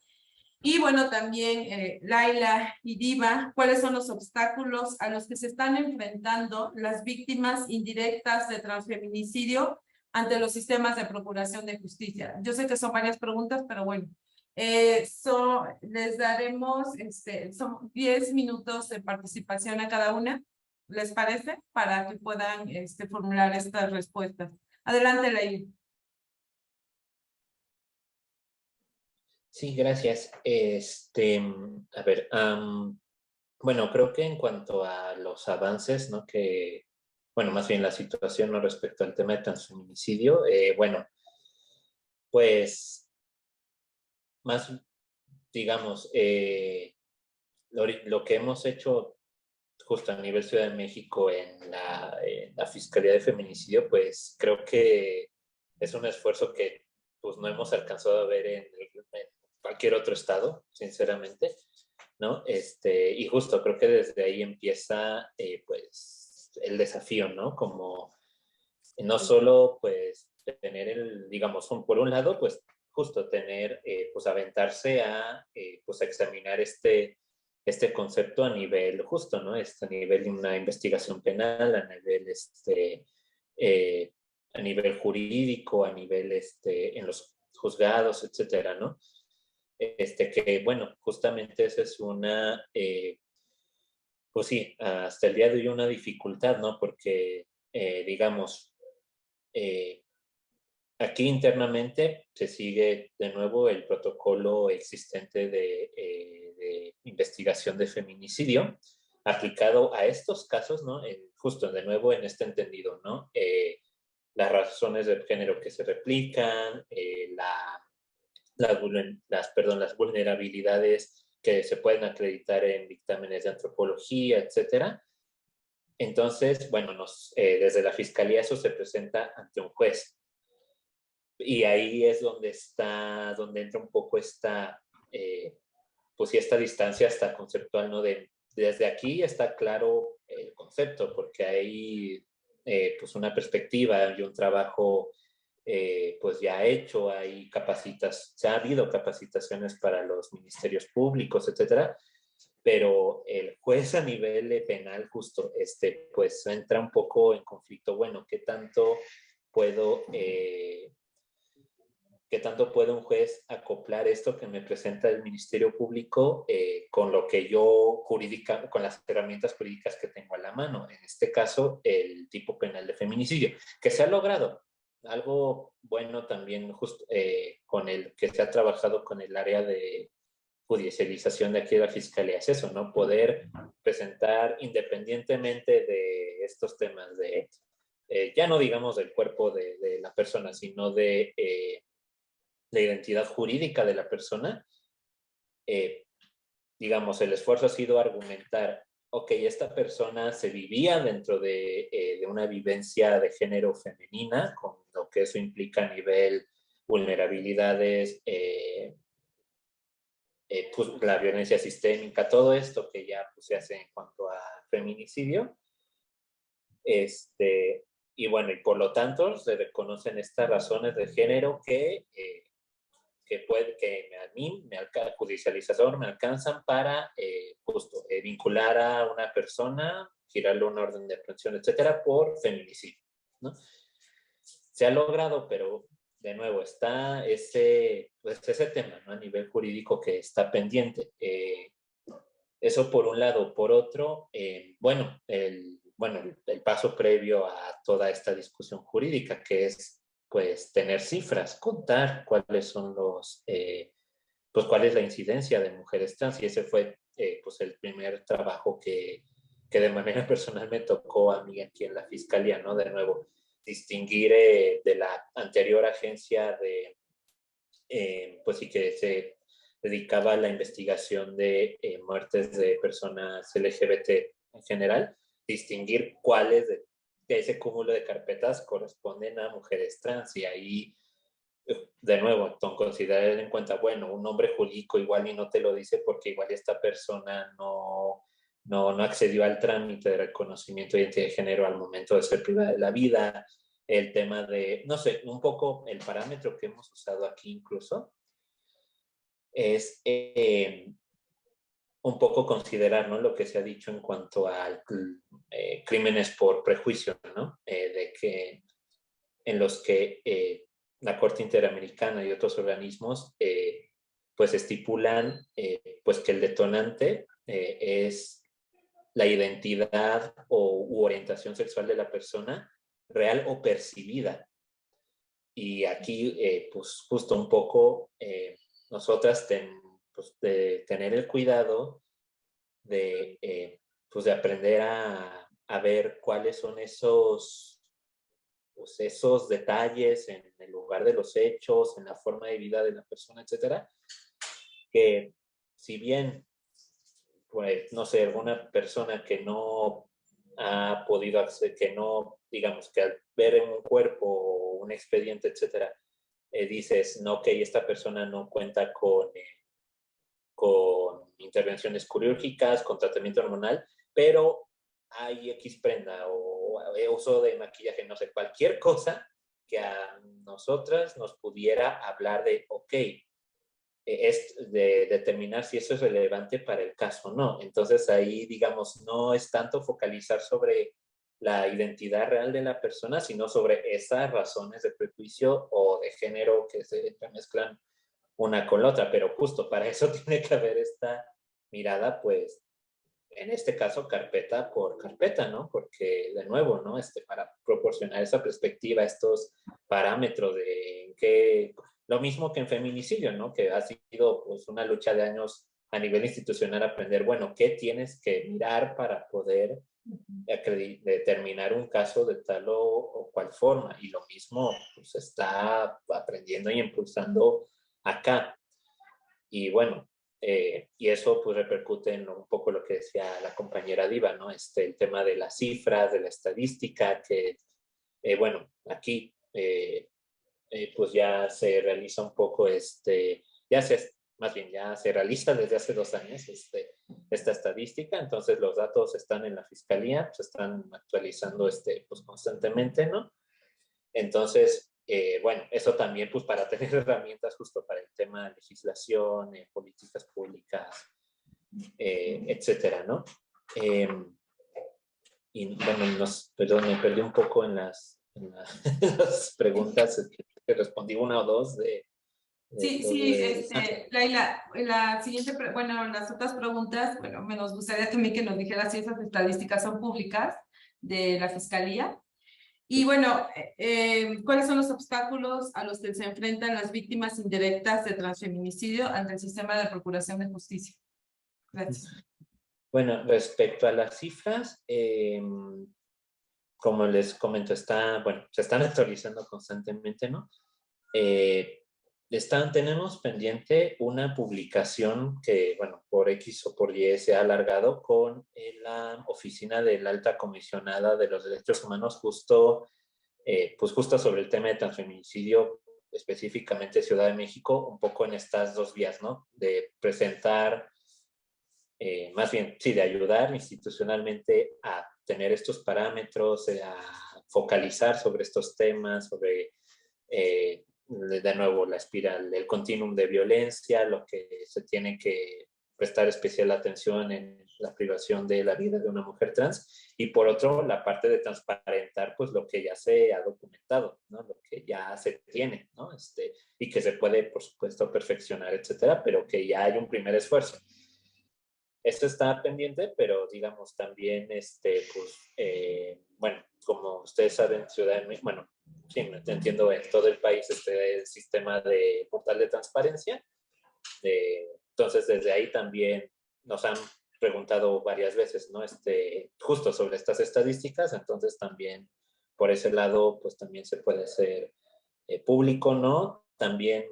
Y bueno, también Laila y Diva, ¿cuáles son los obstáculos a los que se están enfrentando las víctimas indirectas de transfeminicidio ante los sistemas de procuración de justicia? Yo sé que son varias preguntas, pero bueno, les daremos, son 10 minutos de participación a cada una, ¿les parece? Para que puedan formular estas respuestas. Adelante, Laila. Sí, gracias. A ver, bueno, creo que en cuanto a los avances, ¿no? Bueno, más bien la situación, ¿no? Respecto al tema de transfeminicidio, bueno, pues, más, digamos, lo que hemos hecho justo a nivel Ciudad de México en la Fiscalía de Feminicidio, pues creo que es un esfuerzo que pues no hemos alcanzado a ver en cualquier otro estado, sinceramente, ¿no? Y justo creo que desde ahí empieza pues el desafío, ¿no? Como no solo pues tener digamos, por un lado, pues justo tener, pues aventarse a pues examinar este concepto a nivel justo, ¿no? A nivel de una investigación penal, a nivel a nivel jurídico, a nivel en los juzgados, etcétera, ¿no? Que bueno, justamente esa es una, pues sí, hasta el día de hoy una dificultad, ¿no? Porque, digamos, aquí internamente se sigue de nuevo el protocolo existente de investigación de feminicidio aplicado a estos casos, ¿no? Justo de nuevo en este entendido, ¿no? Las razones de género que se replican, las vulnerabilidades que se pueden acreditar en dictámenes de antropología, etcétera. Entonces, bueno, desde la Fiscalía eso se presenta ante un juez. Y ahí es donde entra un poco pues sí, esta distancia hasta conceptual, ¿no? Desde aquí está claro el concepto, porque hay pues una perspectiva y un trabajo pues ya hecho, se ha habido capacitaciones para los ministerios públicos, etcétera, pero el juez a nivel penal justo, pues entra un poco en conflicto. Bueno, ¿qué tanto puede un juez acoplar esto que me presenta el Ministerio Público con lo que yo con las herramientas jurídicas que tengo a la mano? En este caso, el tipo penal de feminicidio, que se ha logrado. Algo bueno también justo con el que se ha trabajado con el área de judicialización de aquí de la Fiscalía es eso, ¿no? Poder presentar independientemente de estos temas de, ya no digamos del cuerpo de la persona, sino de la identidad jurídica de la persona, digamos, el esfuerzo ha sido argumentar, ok, esta persona se vivía dentro de una vivencia de género femenina, con lo que eso implica a nivel vulnerabilidades, pues, la violencia sistémica, todo esto que ya pues, se hace en cuanto a feminicidio. Y bueno, y por lo tanto se reconocen estas razones de género que a mí, judicializador, me alcanzan para justo vincular a una persona, girarle una orden de aprehensión, etcétera, por feminicidio, ¿no? Se ha logrado, pero de nuevo está ese tema, ¿no? A nivel jurídico que está pendiente. Eso por un lado. Por otro, bueno, el paso previo a toda esta discusión jurídica, que es pues tener cifras, contar cuáles son pues cuál es la incidencia de mujeres trans, y ese fue pues el primer trabajo que de manera personal me tocó a mí aquí en la Fiscalía, ¿no? De nuevo, distinguir de la anterior agencia pues sí que se dedicaba a la investigación de muertes de personas LGBT en general, distinguir cuáles de ese cúmulo de carpetas corresponden a mujeres trans, y ahí, de nuevo, considerar en cuenta, bueno, un hombre jurídico igual y no te lo dice porque igual esta persona no accedió al trámite de reconocimiento de identidad de género al momento de ser privada de la vida. El tema de, no sé, un poco el parámetro que hemos usado aquí incluso es un poco considerar, ¿no?, lo que se ha dicho en cuanto a crímenes por prejuicio, ¿no? De que en los que la Corte Interamericana y otros organismos pues estipulan pues que el detonante es la identidad u orientación sexual de la persona real o percibida. Y aquí pues justo un poco nosotras pues, de tener el cuidado de, pues de aprender a ver cuáles son pues esos detalles en el lugar de los hechos, en la forma de vida de la persona, etcétera, que si bien, pues, no sé, alguna persona que no ha podido acceder, que no, digamos, que al ver en un cuerpo o un expediente, etcétera, dices, no, que esta persona no cuenta con intervenciones quirúrgicas, con tratamiento hormonal, pero hay X prenda o uso de maquillaje, no sé, cualquier cosa que a nosotras nos pudiera hablar de, ok, es de determinar si eso es relevante para el caso o no. Entonces ahí, digamos, no es tanto focalizar sobre la identidad real de la persona, sino sobre esas razones de prejuicio o de género que se entremezclan una con la otra, pero justo para eso tiene que haber esta mirada, pues, en este caso, carpeta por carpeta, ¿no? Porque, de nuevo, ¿no? Para proporcionar esa perspectiva, estos parámetros de que, lo mismo que en feminicidio, ¿no? Que ha sido, pues, una lucha de años a nivel institucional aprender, bueno, ¿qué tienes que mirar para poder determinar un caso de tal o cual forma? Y lo mismo, pues, está aprendiendo y impulsando acá. Y bueno, y eso pues repercute en un poco lo que decía la compañera Diva, ¿no? El tema de las cifras, de la estadística, que bueno, aquí pues ya se realiza un poco, más bien ya se realiza desde hace 2 años esta estadística, entonces los datos están en la Fiscalía, se están actualizando pues constantemente, ¿no? Entonces, bueno, eso también pues para tener herramientas justo para el tema de legislación, políticas públicas, etcétera, ¿no? Y bueno, perdón, me perdí un poco en las preguntas, que respondí una o dos de Sí, Laila, la siguiente, bueno, las otras preguntas, bueno, me nos gustaría también que nos dijeras si esas estadísticas son públicas de la Fiscalía. Y bueno, ¿cuáles son los obstáculos a los que se enfrentan las víctimas indirectas de transfeminicidio ante el sistema de procuración de justicia? Gracias. Bueno, respecto a las cifras, como les comento, se están actualizando constantemente, ¿no? Tenemos pendiente una publicación que, bueno, por X o por Y se ha alargado con la Oficina de la Alta Comisionada de los Derechos Humanos, pues justo sobre el tema de transfeminicidio, específicamente Ciudad de México, un poco en estas 2 vías, ¿no? De presentar, más bien, sí, de ayudar institucionalmente a tener estos parámetros, a focalizar sobre estos temas, sobre de nuevo la espiral, el continuum de violencia, lo que se tiene que prestar especial atención en la privación de la vida de una mujer trans, y por otro la parte de transparentar pues lo que ya se ha documentado, ¿no? Lo que ya se tiene, ¿no? Y que se puede por supuesto perfeccionar, etcétera, pero que ya hay un primer esfuerzo. Esto está pendiente, pero digamos también, pues, bueno, como ustedes saben, Ciudad de México, bueno, sí, entiendo, en todo el país el sistema de portal de transparencia. Entonces, desde ahí también nos han preguntado varias veces, ¿no? Justo sobre estas estadísticas, entonces también por ese lado, pues también se puede hacer público, ¿no? También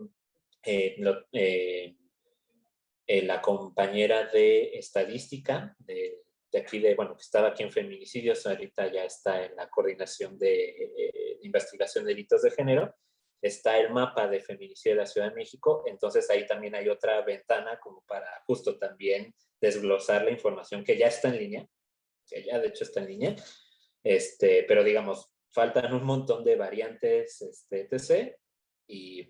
la compañera de estadística de aquí, bueno, que estaba aquí en feminicidios, ahorita ya está en la coordinación de investigación de delitos de género, está el mapa de feminicidio de la Ciudad de México, entonces ahí también hay otra ventana como para justo también desglosar la información que ya está en línea, que ya de hecho está en línea, pero digamos, faltan un montón de variantes, etc.,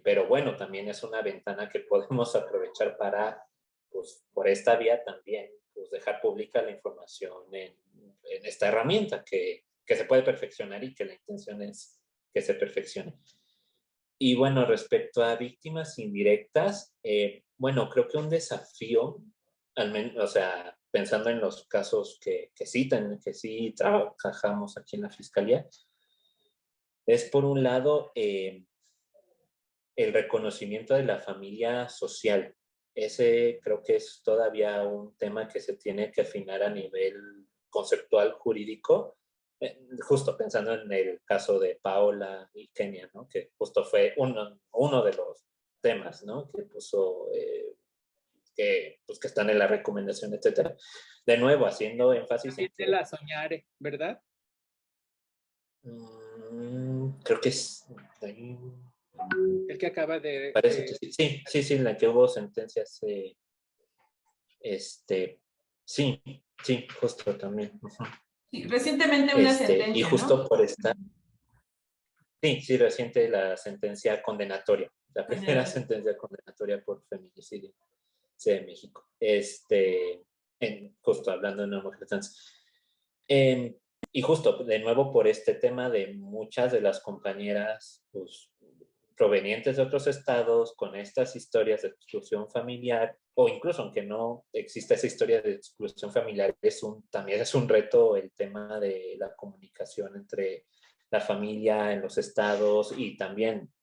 pero bueno, también es una ventana que podemos aprovechar para, pues, por esta vía también, pues, dejar pública la información en esta herramienta que se puede perfeccionar y que la intención es que se perfeccione. Y bueno, respecto a víctimas indirectas, bueno, creo que un desafío, al menos, o sea, pensando en los casos que sí trabajamos aquí en la Fiscalía, es por un lado el reconocimiento de la familia social. Ese creo que es todavía un tema que se tiene que afinar a nivel conceptual jurídico, justo pensando en el caso de Paola y Kenia, ¿no? Que justo fue uno de los temas, ¿no? Que puso, que están en la recomendación, etcétera. De nuevo, haciendo énfasis en que... la Soñare, ¿verdad? Creo que es... El que acaba de... Parece que sí, en la que hubo sentencias, sí, justo también. Sí, recientemente una sentencia, y justo, ¿no? por esta... Sí, reciente la sentencia condenatoria, la primera sentencia condenatoria por feminicidio de México. Justo hablando de mujeres trans. Y justo, de nuevo, por este tema de muchas de las compañeras, pues, provenientes de otros estados, con estas historias de exclusión familiar, o incluso aunque no exista esa historia de exclusión familiar, también es un reto el tema de la comunicación entre la familia en los estados y también,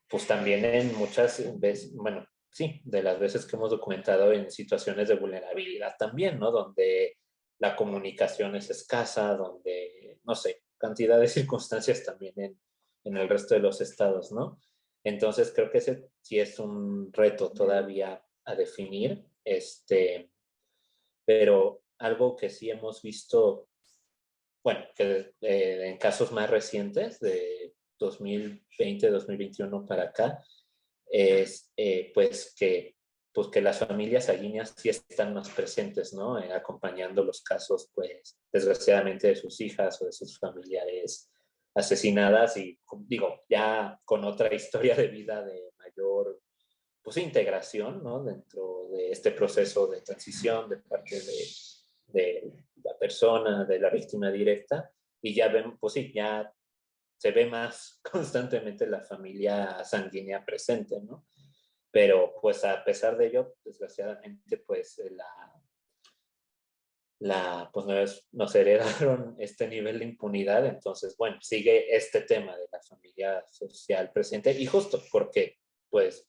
pues también en muchas veces, bueno, sí, de las veces que hemos documentado en situaciones de vulnerabilidad también, ¿no? Donde la comunicación es escasa, donde, no sé, cantidad de circunstancias también en el resto de los estados, ¿no? Entonces creo que ese sí es un reto todavía a definir, pero algo que sí hemos visto, bueno, que en casos más recientes, de 2020, 2021 para acá, es pues que las familias sanguíneas sí están más presentes, ¿no? Acompañando los casos, pues, desgraciadamente de sus hijas o de sus familiares asesinadas y, digo, ya con otra historia de vida de mayor, pues, integración, ¿no? Dentro de este proceso de transición de parte de la persona, de la víctima directa, y ya ven, pues sí, ya se ve más constantemente la familia sanguínea presente, ¿no? Pero pues a pesar de ello, desgraciadamente, pues pues nos heredaron este nivel de impunidad, entonces, bueno, sigue este tema de la familia social presente, y justo porque, pues,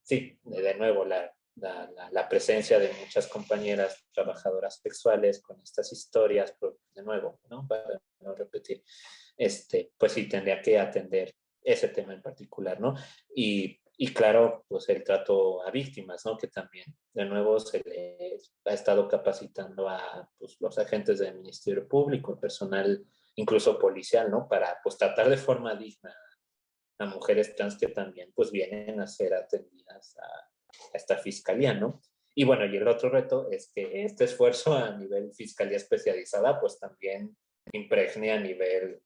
sí, de nuevo, la presencia de muchas compañeras trabajadoras sexuales con estas historias, pues, de nuevo, ¿no? Para no repetir, pues sí, tendría que atender ese tema en particular, ¿no? Y claro, pues el trato a víctimas, ¿no? Que también, de nuevo, se le ha estado capacitando a, pues, los agentes del Ministerio Público, el personal incluso policial, ¿no? Para, pues, tratar de forma digna a mujeres trans que también, pues, vienen a ser atendidas a esta fiscalía, ¿no? Y bueno, y el otro reto es que este esfuerzo a nivel fiscalía especializada, pues, también impregne a nivel,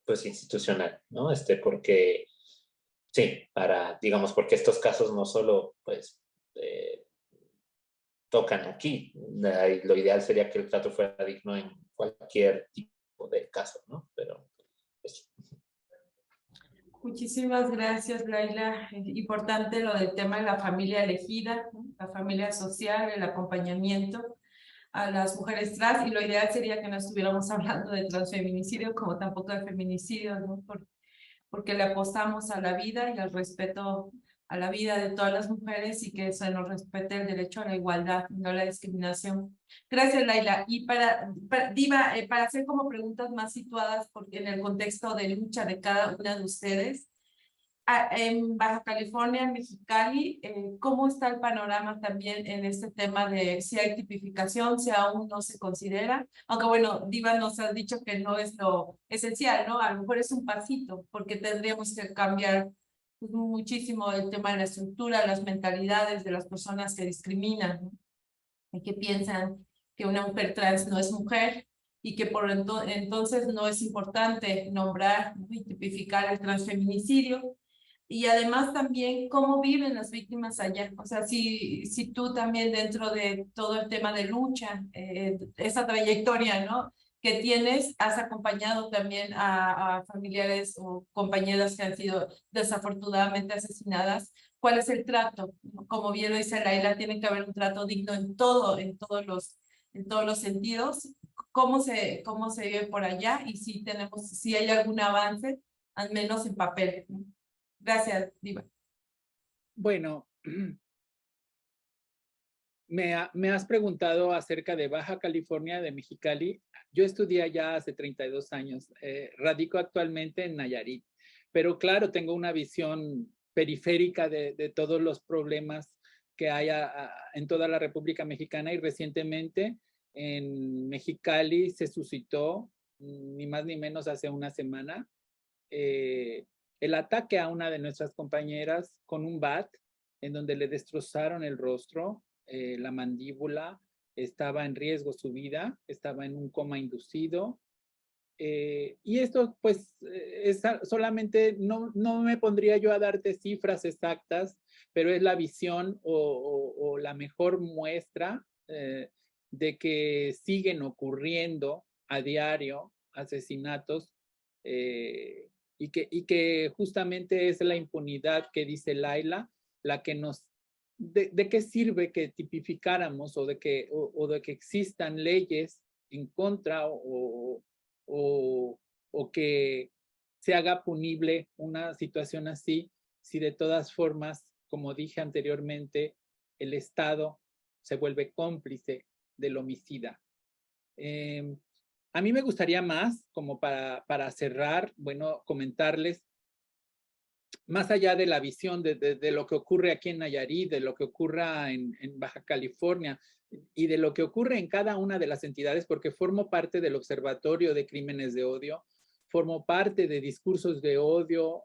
pues, institucional, ¿no? Porque, sí, digamos, porque estos casos no solo, pues, tocan aquí. Lo ideal sería que el trato fuera digno en cualquier tipo de caso, ¿no? Pero eso. Muchísimas gracias, Laila. Importante lo del tema de la familia elegida, ¿no? La familia social, el acompañamiento a las mujeres trans, y lo ideal sería que no estuviéramos hablando de transfeminicidio como tampoco de feminicidio, ¿no? Porque le apostamos a la vida y al respeto a la vida de todas las mujeres y que se nos respete el derecho a la igualdad, no la discriminación. Gracias, Laila. Y Diva, para hacer como preguntas más situadas porque en el contexto de lucha de cada una de ustedes, en Baja California, en Mexicali, ¿cómo está el panorama también en este tema de si hay tipificación, si aún no se considera? Aunque bueno, Diva nos ha dicho que no es lo esencial, ¿no? A lo mejor es un pasito, porque tendríamos que cambiar muchísimo el tema de la estructura, las mentalidades de las personas que discriminan, ¿no? Y que piensan que una mujer trans no es mujer y que por entonces no es importante nombrar y tipificar el transfeminicidio. Y además también cómo viven las víctimas allá. O sea, si tú también dentro de todo el tema de lucha, esa trayectoria, ¿no? Que tienes, has acompañado también a familiares o compañeras que han sido desafortunadamente asesinadas. ¿Cuál es el trato? Como bien lo dice Laila, tiene que haber un trato digno en todos los sentidos. ¿Cómo se vive por allá? Y si hay algún avance, al menos en papel, ¿no? Gracias, Diva. Bueno, me has preguntado acerca de Baja California, de Mexicali. Yo estudié allá hace 32 años. Radico actualmente en Nayarit. Pero claro, tengo una visión periférica de todos los problemas que hay en toda la República Mexicana, y recientemente en Mexicali se suscitó, ni más ni menos hace una semana, el ataque a una de nuestras compañeras con un bat, en donde le destrozaron el rostro, la mandíbula, estaba en riesgo su vida, estaba en un coma inducido. Y esto pues solamente no me pondría yo a darte cifras exactas, pero es la visión o la mejor muestra de que siguen ocurriendo a diario asesinatos, y que justamente es la impunidad que dice Laila la que nos... ¿De qué sirve que tipificáramos o de que existan leyes en contra o que se haga punible una situación así, si de todas formas, como dije anteriormente, el Estado se vuelve cómplice del homicida? A mí me gustaría más, como para cerrar, bueno, comentarles, más allá de la visión de lo que ocurre aquí en Nayarit, de lo que ocurra en Baja California y de lo que ocurre en cada una de las entidades, porque formo parte del Observatorio de Crímenes de Odio, formo parte de discursos de odio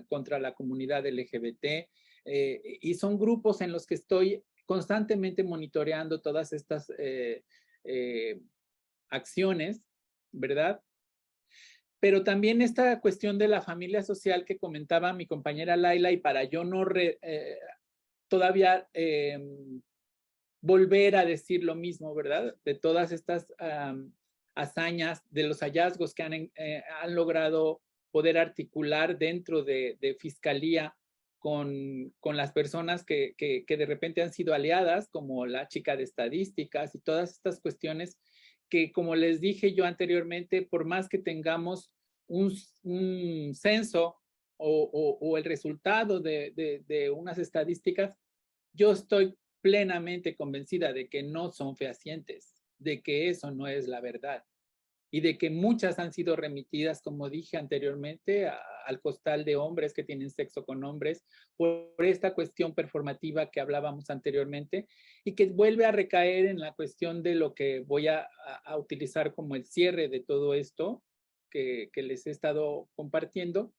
contra la comunidad LGBT, y son grupos en los que estoy constantemente monitoreando todas estas acciones, ¿verdad? Pero también esta cuestión de la familia social que comentaba mi compañera Laila, y para yo no todavía volver a decir lo mismo, ¿verdad? De todas estas hazañas, de los hallazgos que han logrado poder articular dentro de Fiscalía con las personas que de repente han sido aliadas, como la chica de estadísticas y todas estas cuestiones que, como les dije yo anteriormente, por más que tengamos un censo o el resultado de unas estadísticas, yo estoy plenamente convencida de que no son fehacientes, de que eso no es la verdad, y de que muchas han sido remitidas, como dije anteriormente, al costal de hombres que tienen sexo con hombres, por esta cuestión performativa que hablábamos anteriormente, y que vuelve a recaer en la cuestión de lo que voy a utilizar como el cierre de todo esto que les he estado compartiendo.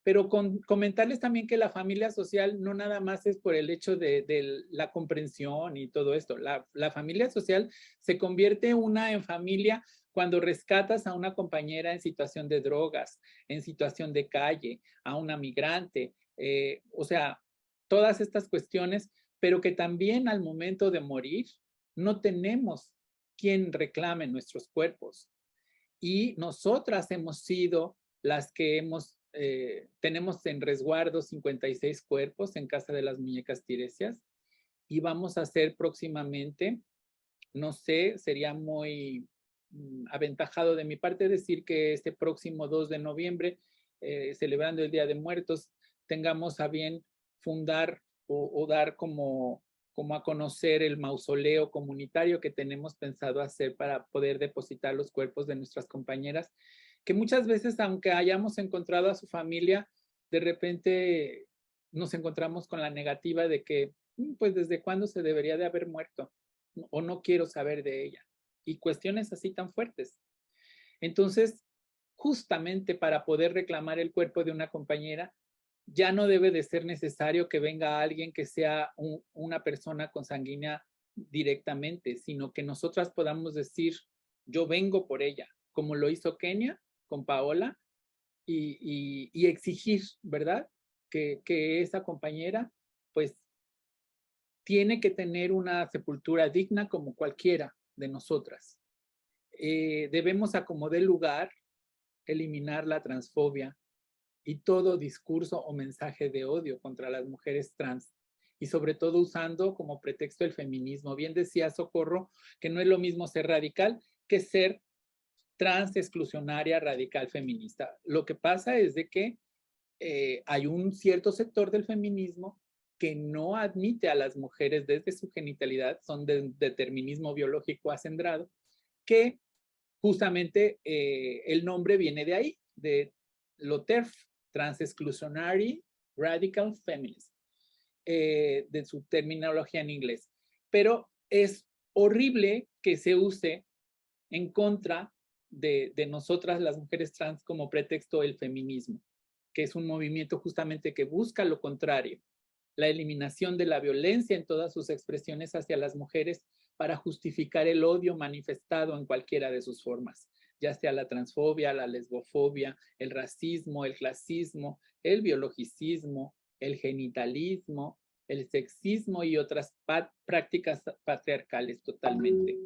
Pero comentarles también que la familia social no nada más es por el hecho de la comprensión y todo esto. La familia social se convierte en familia cuando rescatas a una compañera en situación de drogas, en situación de calle, a una migrante, o sea, todas estas cuestiones, pero que también al momento de morir no tenemos quien reclame nuestros cuerpos. Y nosotras hemos sido las que tenemos en resguardo 56 cuerpos en Casa de las Muñecas Tiresias, y vamos a hacer próximamente, no sé, sería muy aventajado de mi parte decir que este próximo 2 de noviembre, celebrando el Día de Muertos, tengamos a bien fundar o dar como a conocer el mausoleo comunitario que tenemos pensado hacer para poder depositar los cuerpos de nuestras compañeras, que muchas veces, aunque hayamos encontrado a su familia, de repente nos encontramos con la negativa de que, pues, ¿desde cuándo se debería de haber muerto? O no quiero saber de ella. Y cuestiones así tan fuertes. Entonces, justamente para poder reclamar el cuerpo de una compañera, ya no debe de ser necesario que venga alguien que sea una persona consanguínea directamente, sino que nosotras podamos decir, yo vengo por ella, como lo hizo Kenia con Paola, y exigir, ¿verdad? Que esa compañera, pues, tiene que tener una sepultura digna como cualquiera de nosotras. Debemos, a como dé lugar, eliminar la transfobia y todo discurso o mensaje de odio contra las mujeres trans, y sobre todo usando como pretexto el feminismo. Bien decía Socorro que no es lo mismo ser radical que ser trans exclusionaria radical feminista. Lo que pasa es de que hay un cierto sector del feminismo que no admite a las mujeres desde su genitalidad, son de determinismo biológico acendrado, que justamente el nombre viene de ahí, de lo TERF, Trans Exclusionary Radical Feminism, de su terminología en inglés. Pero es horrible que se use en contra de nosotras las mujeres trans como pretexto el feminismo, que es un movimiento justamente que busca lo contrario, la eliminación de la violencia en todas sus expresiones hacia las mujeres para justificar el odio manifestado en cualquiera de sus formas, ya sea la transfobia, la lesbofobia, el racismo, el clasismo, el biologicismo, el genitalismo, el sexismo y otras prácticas patriarcales totalmente.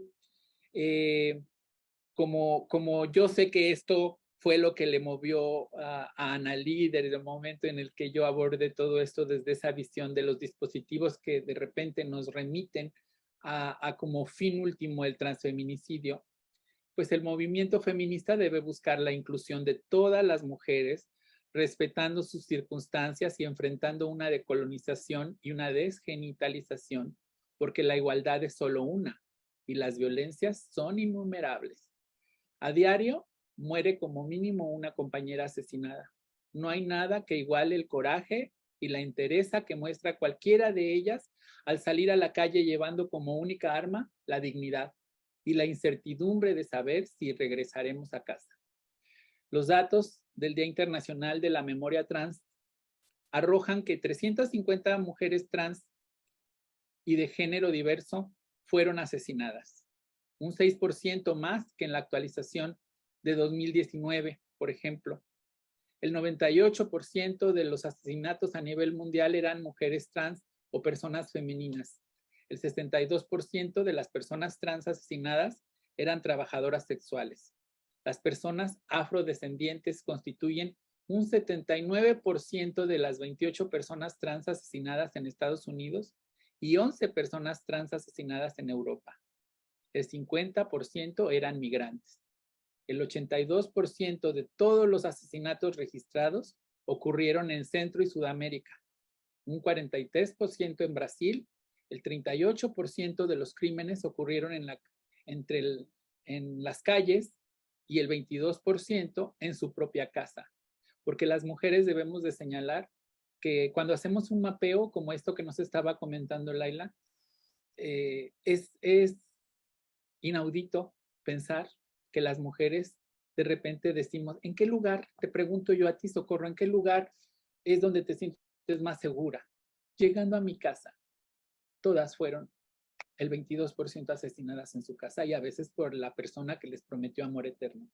Como yo sé que esto fue lo que le movió a Analí desde el momento en el que yo abordé todo esto desde esa visión de los dispositivos que de repente nos remiten a como fin último el transfeminicidio, pues el movimiento feminista debe buscar la inclusión de todas las mujeres, respetando sus circunstancias y enfrentando una decolonización y una desgenitalización, porque la igualdad es solo una y las violencias son innumerables. A diario muere como mínimo una compañera asesinada. No hay nada que iguale el coraje y la entereza que muestra cualquiera de ellas al salir a la calle llevando como única arma la dignidad y la incertidumbre de saber si regresaremos a casa. Los datos del Día Internacional de la Memoria Trans arrojan que 350 mujeres trans y de género diverso fueron asesinadas, un 6% más que en la actualización de 2019, por ejemplo. El 98% de los asesinatos a nivel mundial eran mujeres trans o personas femeninas. El 62% de las personas trans asesinadas eran trabajadoras sexuales. Las personas afrodescendientes constituyen un 79% de las 28 personas trans asesinadas en Estados Unidos y 11 personas trans asesinadas en Europa. El 50% eran migrantes. El 82% de todos los asesinatos registrados ocurrieron en Centro y Sudamérica, un 43% en Brasil, el 38% de los crímenes ocurrieron en las calles y el 22% en su propia casa. Porque las mujeres debemos de señalar que cuando hacemos un mapeo como esto que nos estaba comentando Laila, es inaudito pensar que las mujeres de repente decimos, ¿en qué lugar? Te pregunto yo a ti, Socorro, ¿en qué lugar es donde te sientes más segura? Llegando a mi casa, todas fueron el 22% asesinadas en su casa y a veces por la persona que les prometió amor eterno.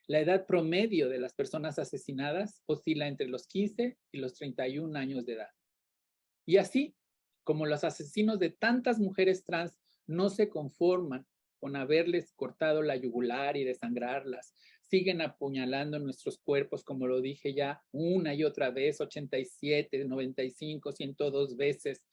La edad promedio de las personas asesinadas oscila entre los 15 y los 31 años de edad. Y así, como los asesinos de tantas mujeres trans no se conforman con haberles cortado la yugular y desangrarlas, siguen apuñalando nuestros cuerpos, como lo dije ya una y otra vez, 87, 95, 102 veces,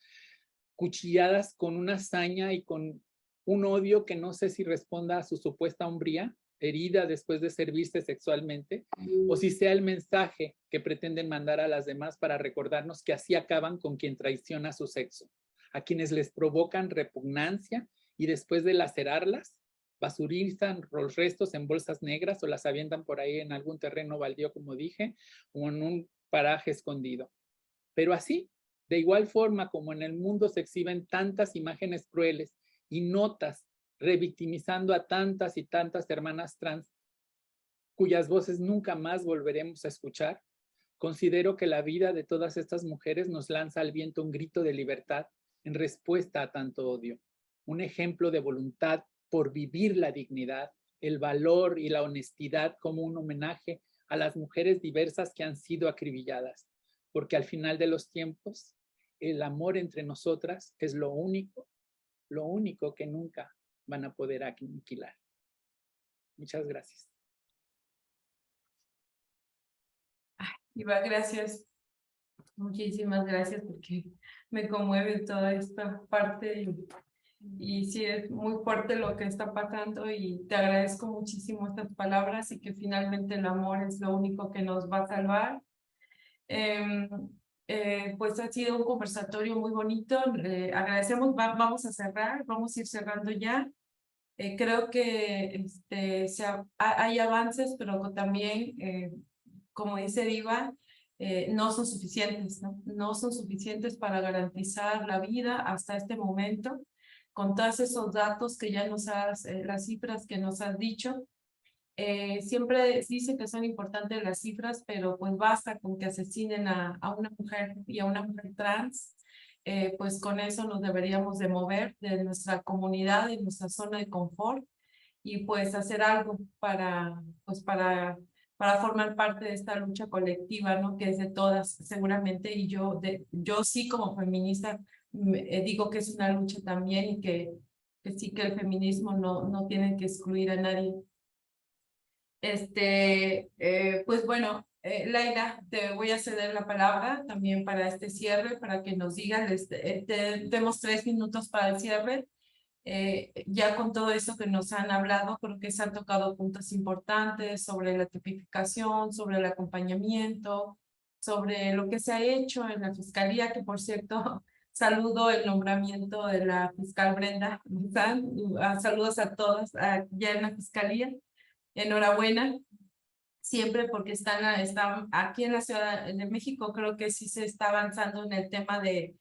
cuchilladas con una hazaña y con un odio que no sé si responda a su supuesta hombría herida después de servirse sexualmente, o si sea el mensaje que pretenden mandar a las demás para recordarnos que así acaban con quien traiciona su sexo, a quienes les provocan repugnancia y después de lacerarlas, basurizan los restos en bolsas negras o las avientan por ahí en algún terreno baldío, como dije, o en un paraje escondido. Pero así, de igual forma como en el mundo se exhiben tantas imágenes crueles y notas revictimizando a tantas y tantas hermanas trans, cuyas voces nunca más volveremos a escuchar, considero que la vida de todas estas mujeres nos lanza al viento un grito de libertad en respuesta a tanto odio, un ejemplo de voluntad por vivir la dignidad, el valor y la honestidad como un homenaje a las mujeres diversas que han sido acribilladas, porque al final de los tiempos, el amor entre nosotras es lo único que nunca van a poder aniquilar. Muchas gracias. Iva, gracias. Muchísimas gracias porque me conmueve toda esta parte y sí es muy fuerte lo que está pasando y te agradezco muchísimo estas palabras y que finalmente el amor es lo único que nos va a salvar. Pues ha sido un conversatorio muy bonito. Agradecemos, vamos a cerrar, vamos a ir cerrando ya. Creo que hay avances, pero también, como dice Diva, no son suficientes, ¿no? No son suficientes para garantizar la vida hasta este momento, con todos esos datos que ya nos has, las cifras que nos has dicho. Siempre dice que son importantes las cifras, pero pues basta con que asesinen a una mujer y a una mujer trans, pues con eso nos deberíamos de mover de nuestra comunidad, de nuestra zona de confort y pues hacer algo para formar parte de esta lucha colectiva, ¿no? Que es de todas, seguramente, y yo sí como feminista digo que es una lucha también y que sí que el feminismo no tiene que excluir a nadie. Pues bueno, Laila, te voy a ceder la palabra también para este cierre, para que nos digas, tenemos 3 minutos para el cierre. Ya con todo eso que nos han hablado, creo que se han tocado puntos importantes sobre la tipificación, sobre el acompañamiento, sobre lo que se ha hecho en la Fiscalía, que por cierto, saludo el nombramiento de la fiscal Brenda Luzán, saludos a todos ya en la Fiscalía. Enhorabuena, siempre porque están aquí en la Ciudad de México, creo que sí se está avanzando en el tema de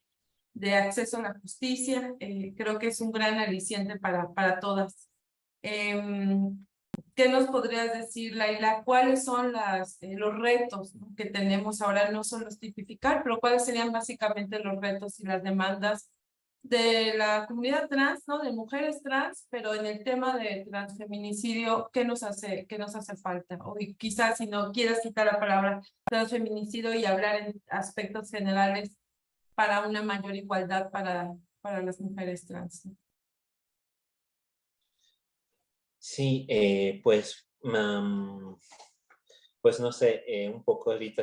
acceso a la justicia, creo que es un gran aliciente para todas. ¿Qué nos podrías decir, Laila? ¿Cuáles son los retos, ¿no?, que tenemos ahora? No solo es tipificar, pero ¿cuáles serían básicamente los retos y las demandas de la comunidad trans, ¿no?, de mujeres trans, pero en el tema de transfeminicidio, ¿qué nos hace falta? O quizás si no quieres quitar la palabra transfeminicidio y hablar en aspectos generales para una mayor igualdad para las mujeres trans. Sí, pues no sé, un poco ahorita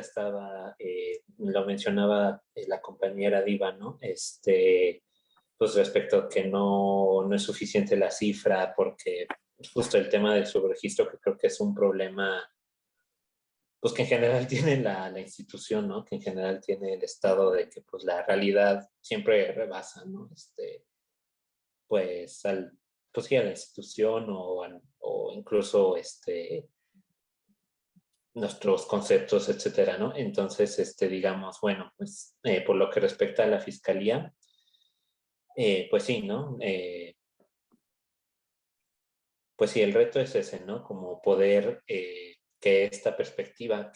lo mencionaba la compañera Diva, ¿no? Pues respecto a que no es suficiente la cifra, porque justo el tema del subregistro, que creo que es un problema, pues que en general tiene la institución, ¿no? Que en general tiene el estado, de que pues la realidad siempre rebasa, ¿no? Pues sí, a la institución o incluso nuestros conceptos, etcétera, ¿no? Entonces, digamos, bueno, pues por lo que respecta a la fiscalía, pues sí, ¿no? Pues sí, el reto es ese, ¿no? Como poder que esta perspectiva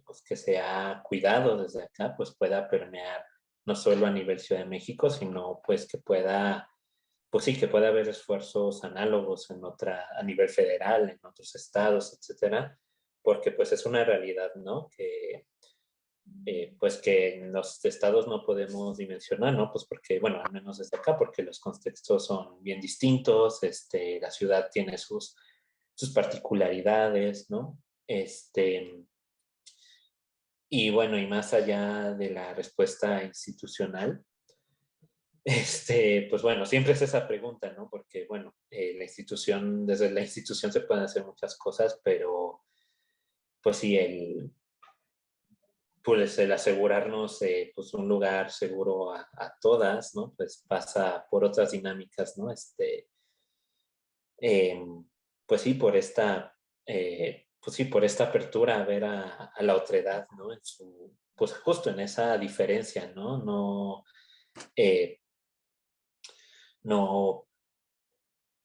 pues, que se ha cuidado desde acá, pues pueda permear no solo a nivel Ciudad de México, sino pues que pueda, pues sí, que pueda haber esfuerzos análogos a nivel federal, en otros estados, etcétera, porque pues es una realidad, ¿no? Pues que en los estados no podemos dimensionar, ¿no? Pues porque, bueno, al menos desde acá, porque los contextos son bien distintos, la ciudad tiene sus particularidades, ¿no? Y bueno, y más allá de la respuesta institucional, pues bueno, siempre es esa pregunta, ¿no? Porque, bueno, desde la institución se pueden hacer muchas cosas, pero pues sí, pues el asegurarnos pues un lugar seguro a todas, ¿no? Pues pasa por otras dinámicas, ¿no? Pues sí, pues sí, por esta apertura a ver a la otredad, ¿no? Pues justo en esa diferencia, ¿no? Eh, no,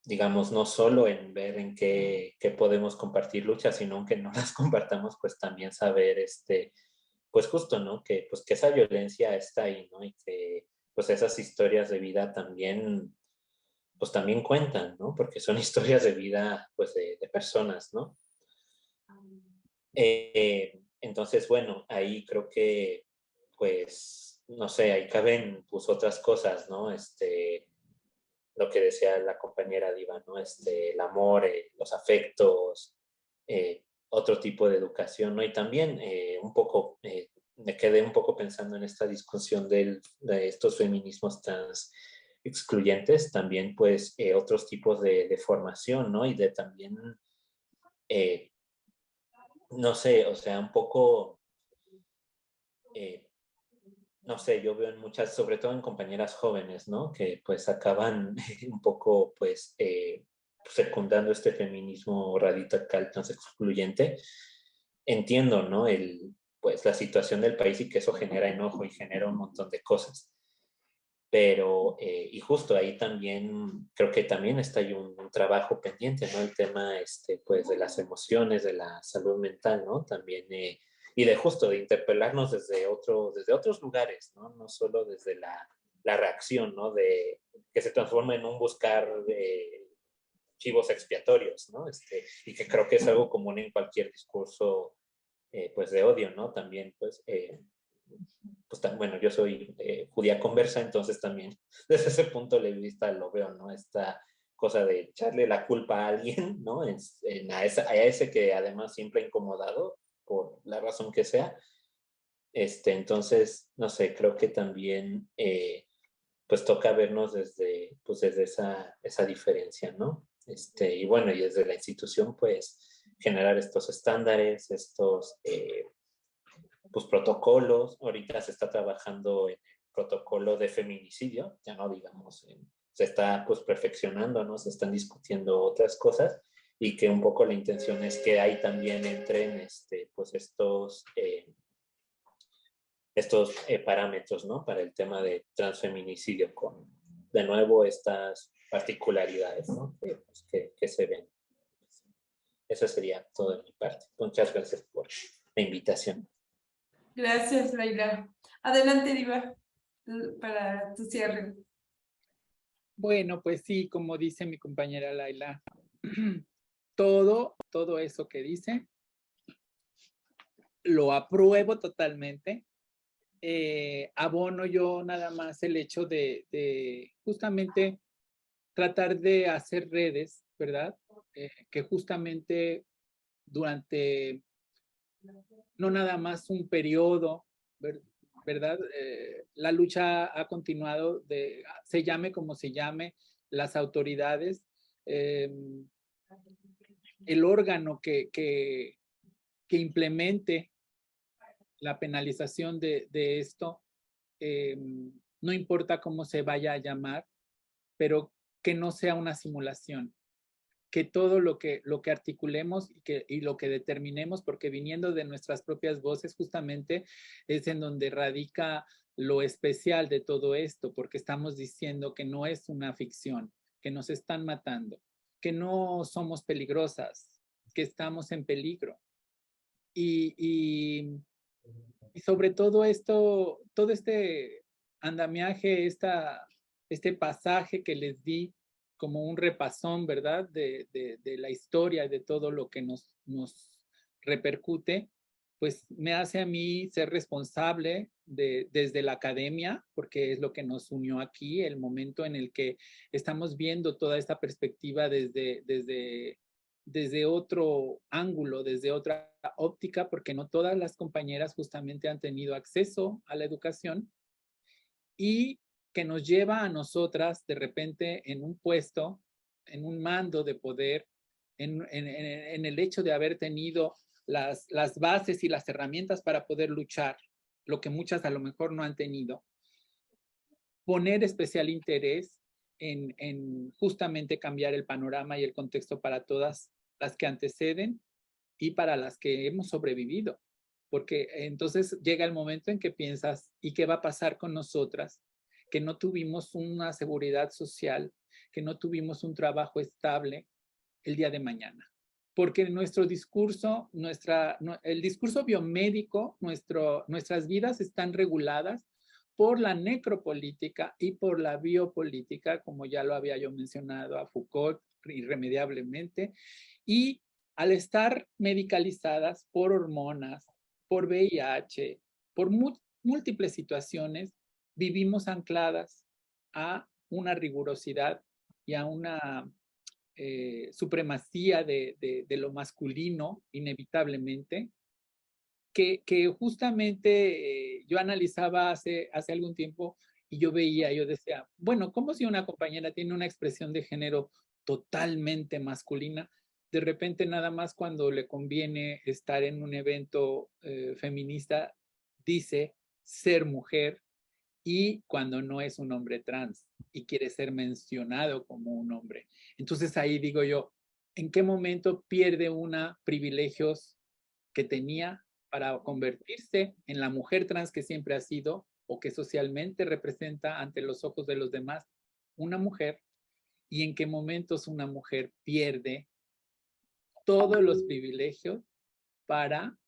digamos, no solo en ver en qué podemos compartir luchas, sino aunque no las compartamos, pues también saber, pues justo, ¿no? Pues que esa violencia está ahí, ¿no? Y que pues esas historias de vida también, pues también cuentan, ¿no? Porque son historias de vida, pues de personas, ¿no? Entonces, bueno, ahí creo que, pues, no sé, ahí caben pues otras cosas, ¿no? Lo que decía la compañera Diva, ¿no? El amor, los afectos, otro tipo de educación, ¿no? Y también un poco, me quedé un poco pensando en esta discusión de estos feminismos trans excluyentes, también pues otros tipos de formación, ¿no? Y de también, eh, no sé, o sea, un poco, eh, no sé, yo veo en muchas, sobre todo en compañeras jóvenes, ¿no? Que pues acaban un poco, pues, secundando este feminismo radical trans excluyente. Entiendo, ¿no? Pues la situación del país y que eso genera enojo y genera un montón de cosas. Pero, y justo ahí también, creo que también está ahí un trabajo pendiente, ¿no? El tema, pues, de las emociones, de la salud mental, ¿no? También, y de justo de interpelarnos desde otros lugares, ¿no? No solo desde la reacción, ¿no? De que se transforma en un buscar de chivos expiatorios, ¿no? Y que creo que es algo común en cualquier discurso, pues, de odio, ¿no? También, pues bueno, yo soy judía conversa, entonces también desde ese punto de vista lo veo, ¿no? Esta cosa de echarle la culpa a alguien, ¿no? A ese que además siempre ha incomodado por la razón que sea. Entonces, no sé, creo que también pues toca vernos pues desde esa diferencia, ¿no? Y bueno, y desde la institución, pues generar estos estándares, estos pues protocolos. Ahorita se está trabajando en el protocolo de feminicidio, ya no digamos, se está pues perfeccionando, ¿no? Se están discutiendo otras cosas y que un poco la intención es que ahí también entren pues estos parámetros, ¿no? Para el tema de transfeminicidio con, de nuevo, estas particularidades, ¿no? Que se ven. Eso sería todo de mi parte. Muchas gracias por la invitación. Gracias, Laila. Adelante, Diva, para tu cierre. Bueno, pues sí, como dice mi compañera Laila, todo eso que dice, lo apruebo totalmente. Abono yo nada más el hecho de justamente tratar de hacer redes, ¿verdad? Que justamente durante no nada más un periodo, ¿verdad? La lucha ha continuado, se llame como se llame, las autoridades, el órgano que implemente la penalización de esto, no importa cómo se vaya a llamar, pero que no sea una simulación, que todo lo que articulemos y lo que determinemos, porque viniendo de nuestras propias voces justamente es en donde radica lo especial de todo esto, porque estamos diciendo que no es una ficción, que nos están matando, que no somos peligrosas, que estamos en peligro. Y sobre todo esto, todo este andamiaje, este pasaje que les di como un repasón, ¿verdad? De la historia, de todo lo que nos repercute, pues me hace a mí ser responsable desde la academia, porque es lo que nos unió aquí, el momento en el que estamos viendo toda esta perspectiva desde otro ángulo, desde otra óptica, porque no todas las compañeras justamente han tenido acceso a la educación, y que nos lleva a nosotras de repente en un puesto, en un mando de poder, en el hecho de haber tenido las bases y las herramientas para poder luchar, lo que muchas a lo mejor no han tenido. Poner especial interés en justamente cambiar el panorama y el contexto para todas las que anteceden y para las que hemos sobrevivido. Porque entonces llega el momento en que piensas, ¿y qué va a pasar con nosotras? Que no tuvimos una seguridad social, que no tuvimos un trabajo estable el día de mañana. Porque nuestro discurso, el discurso biomédico, nuestras vidas están reguladas por la necropolítica y por la biopolítica, como ya lo había yo mencionado a Foucault irremediablemente, y al estar medicalizadas por hormonas, por VIH, por múltiples situaciones, vivimos ancladas a una rigurosidad y a una supremacía de lo masculino, inevitablemente, que justamente yo analizaba hace algún tiempo y yo decía, bueno, ¿cómo si una compañera tiene una expresión de género totalmente masculina? De repente nada más cuando le conviene estar en un evento feminista, dice ser mujer, y cuando no es un hombre trans y quiere ser mencionado como un hombre. Entonces ahí digo yo, ¿en qué momento pierde una privilegios que tenía para convertirse en la mujer trans que siempre ha sido o que socialmente representa ante los ojos de los demás una mujer? ¿Y en qué momentos una mujer pierde todos los privilegios para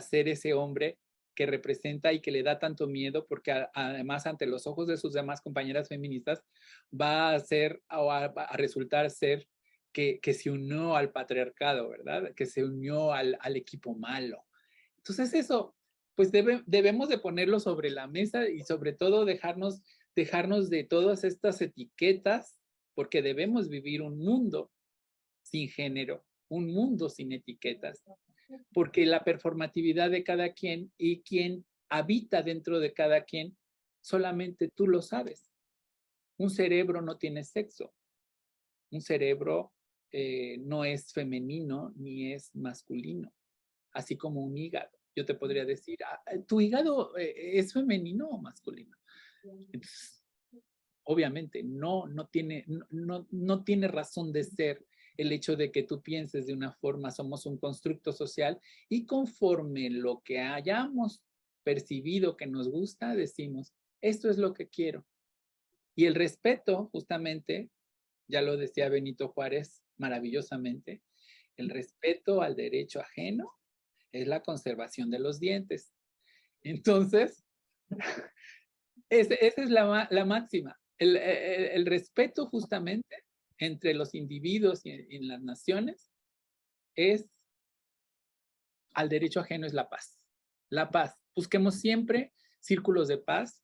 ser ese hombre que representa y que le da tanto miedo, porque además ante los ojos de sus demás compañeras feministas va a ser o a resultar ser que se unió al patriarcado, ¿verdad? Que se unió al equipo malo. Entonces eso, pues debemos de ponerlo sobre la mesa y sobre todo dejarnos de todas estas etiquetas, porque debemos vivir un mundo sin género, un mundo sin etiquetas, porque la performatividad de cada quien y quien habita dentro de cada quien, solamente tú lo sabes. Un cerebro no tiene sexo. Un cerebro no es femenino ni es masculino, así como un hígado. Yo te podría decir, ¿tu hígado es femenino o masculino? Entonces, obviamente no tiene razón de ser el hecho de que tú pienses de una forma. Somos un constructo social y conforme lo que hayamos percibido que nos gusta, decimos, esto es lo que quiero. Y el respeto, justamente, ya lo decía Benito Juárez maravillosamente, el respeto al derecho ajeno es la conservación de los dientes. Entonces, esa es la máxima. El respeto justamente entre los individuos y en las naciones es al derecho ajeno, es la paz. La paz. Busquemos siempre círculos de paz,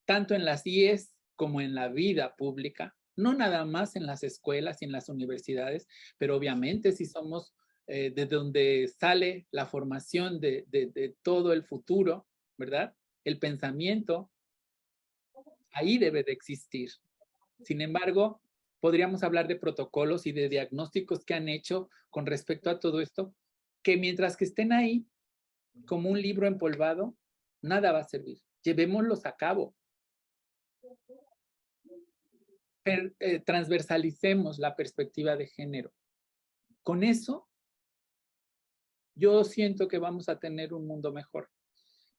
tanto en las IES como en la vida pública, no nada más en las escuelas y en las universidades, pero obviamente si somos de donde sale la formación de todo el futuro, ¿verdad? El pensamiento, ahí debe de existir. Sin embargo, podríamos hablar de protocolos y de diagnósticos que han hecho con respecto a todo esto, que mientras que estén ahí, como un libro empolvado, nada va a servir. Llevémoslos a cabo. Transversalicemos la perspectiva de género. Con eso, yo siento que vamos a tener un mundo mejor.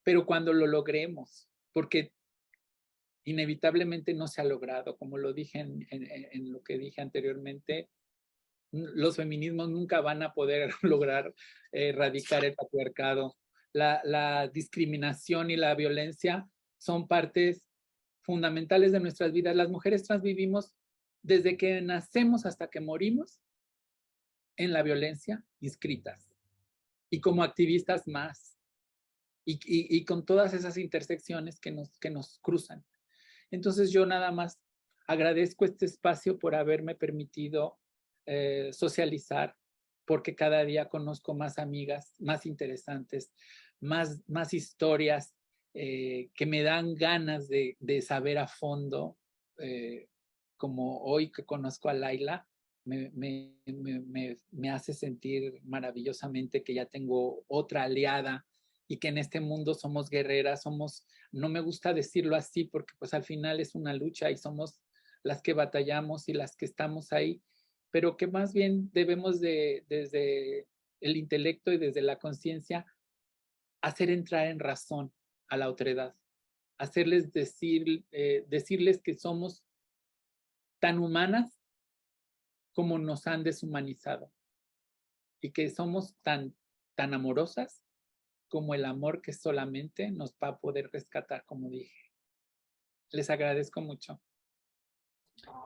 Pero cuando lo logremos, porque inevitablemente no se ha logrado, como lo dije en lo que dije anteriormente, los feminismos nunca van a poder lograr erradicar el patriarcado. La discriminación y la violencia son partes fundamentales de nuestras vidas. Las mujeres trans vivimos desde que nacemos hasta que morimos en la violencia, inscritas y como activistas más y con todas esas intersecciones que nos cruzan. Entonces yo nada más agradezco este espacio por haberme permitido socializar, porque cada día conozco más amigas, más interesantes, más historias que me dan ganas de saber a fondo, como hoy que conozco a Laila, me hace sentir maravillosamente que ya tengo otra aliada y que en este mundo somos guerreras, no me gusta decirlo así porque pues al final es una lucha y somos las que batallamos y las que estamos ahí, pero que más bien debemos desde el intelecto y desde la conciencia hacer entrar en razón a la otredad, hacerles decirles que somos tan humanas como nos han deshumanizado y que somos tan amorosas como el amor que solamente nos va a poder rescatar, como dije. Les agradezco mucho.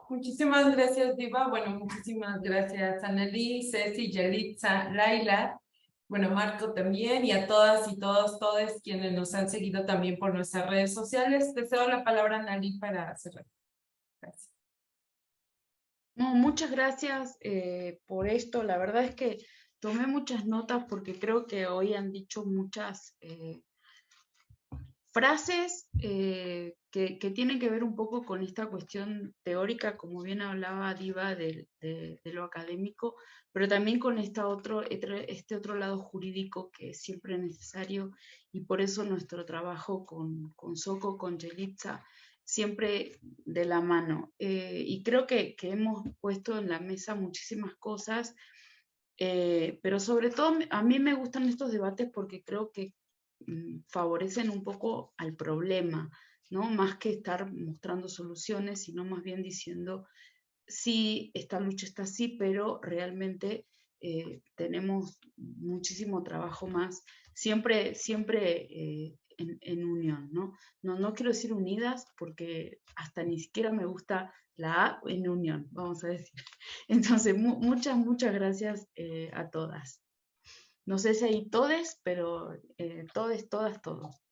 Muchísimas gracias, Diva. Bueno, muchísimas gracias, Anneli, Ceci, Yelitza, Laila. Bueno, Marco también, y a todas y todos quienes nos han seguido también por nuestras redes sociales. Te cedo la palabra, Anneli, para cerrar. Gracias. No, muchas gracias por esto. La verdad es que tomé muchas notas porque creo que hoy han dicho muchas frases que tienen que ver un poco con esta cuestión teórica, como bien hablaba Diva de lo académico, pero también con este otro lado jurídico que es siempre necesario, y por eso nuestro trabajo con Soco, con Yelitza, siempre de la mano. Y creo que hemos puesto en la mesa muchísimas cosas, pero sobre todo a mí me gustan estos debates porque creo que favorecen un poco al problema, ¿no? Más que estar mostrando soluciones, sino más bien diciendo, sí, esta lucha está así, pero realmente tenemos muchísimo trabajo más, siempre en unión, ¿no? No quiero decir unidas porque hasta ni siquiera me gusta la A, en unión, vamos a decir. Entonces, muchas gracias a todas. No sé si hay todes, pero todes, todas, todos.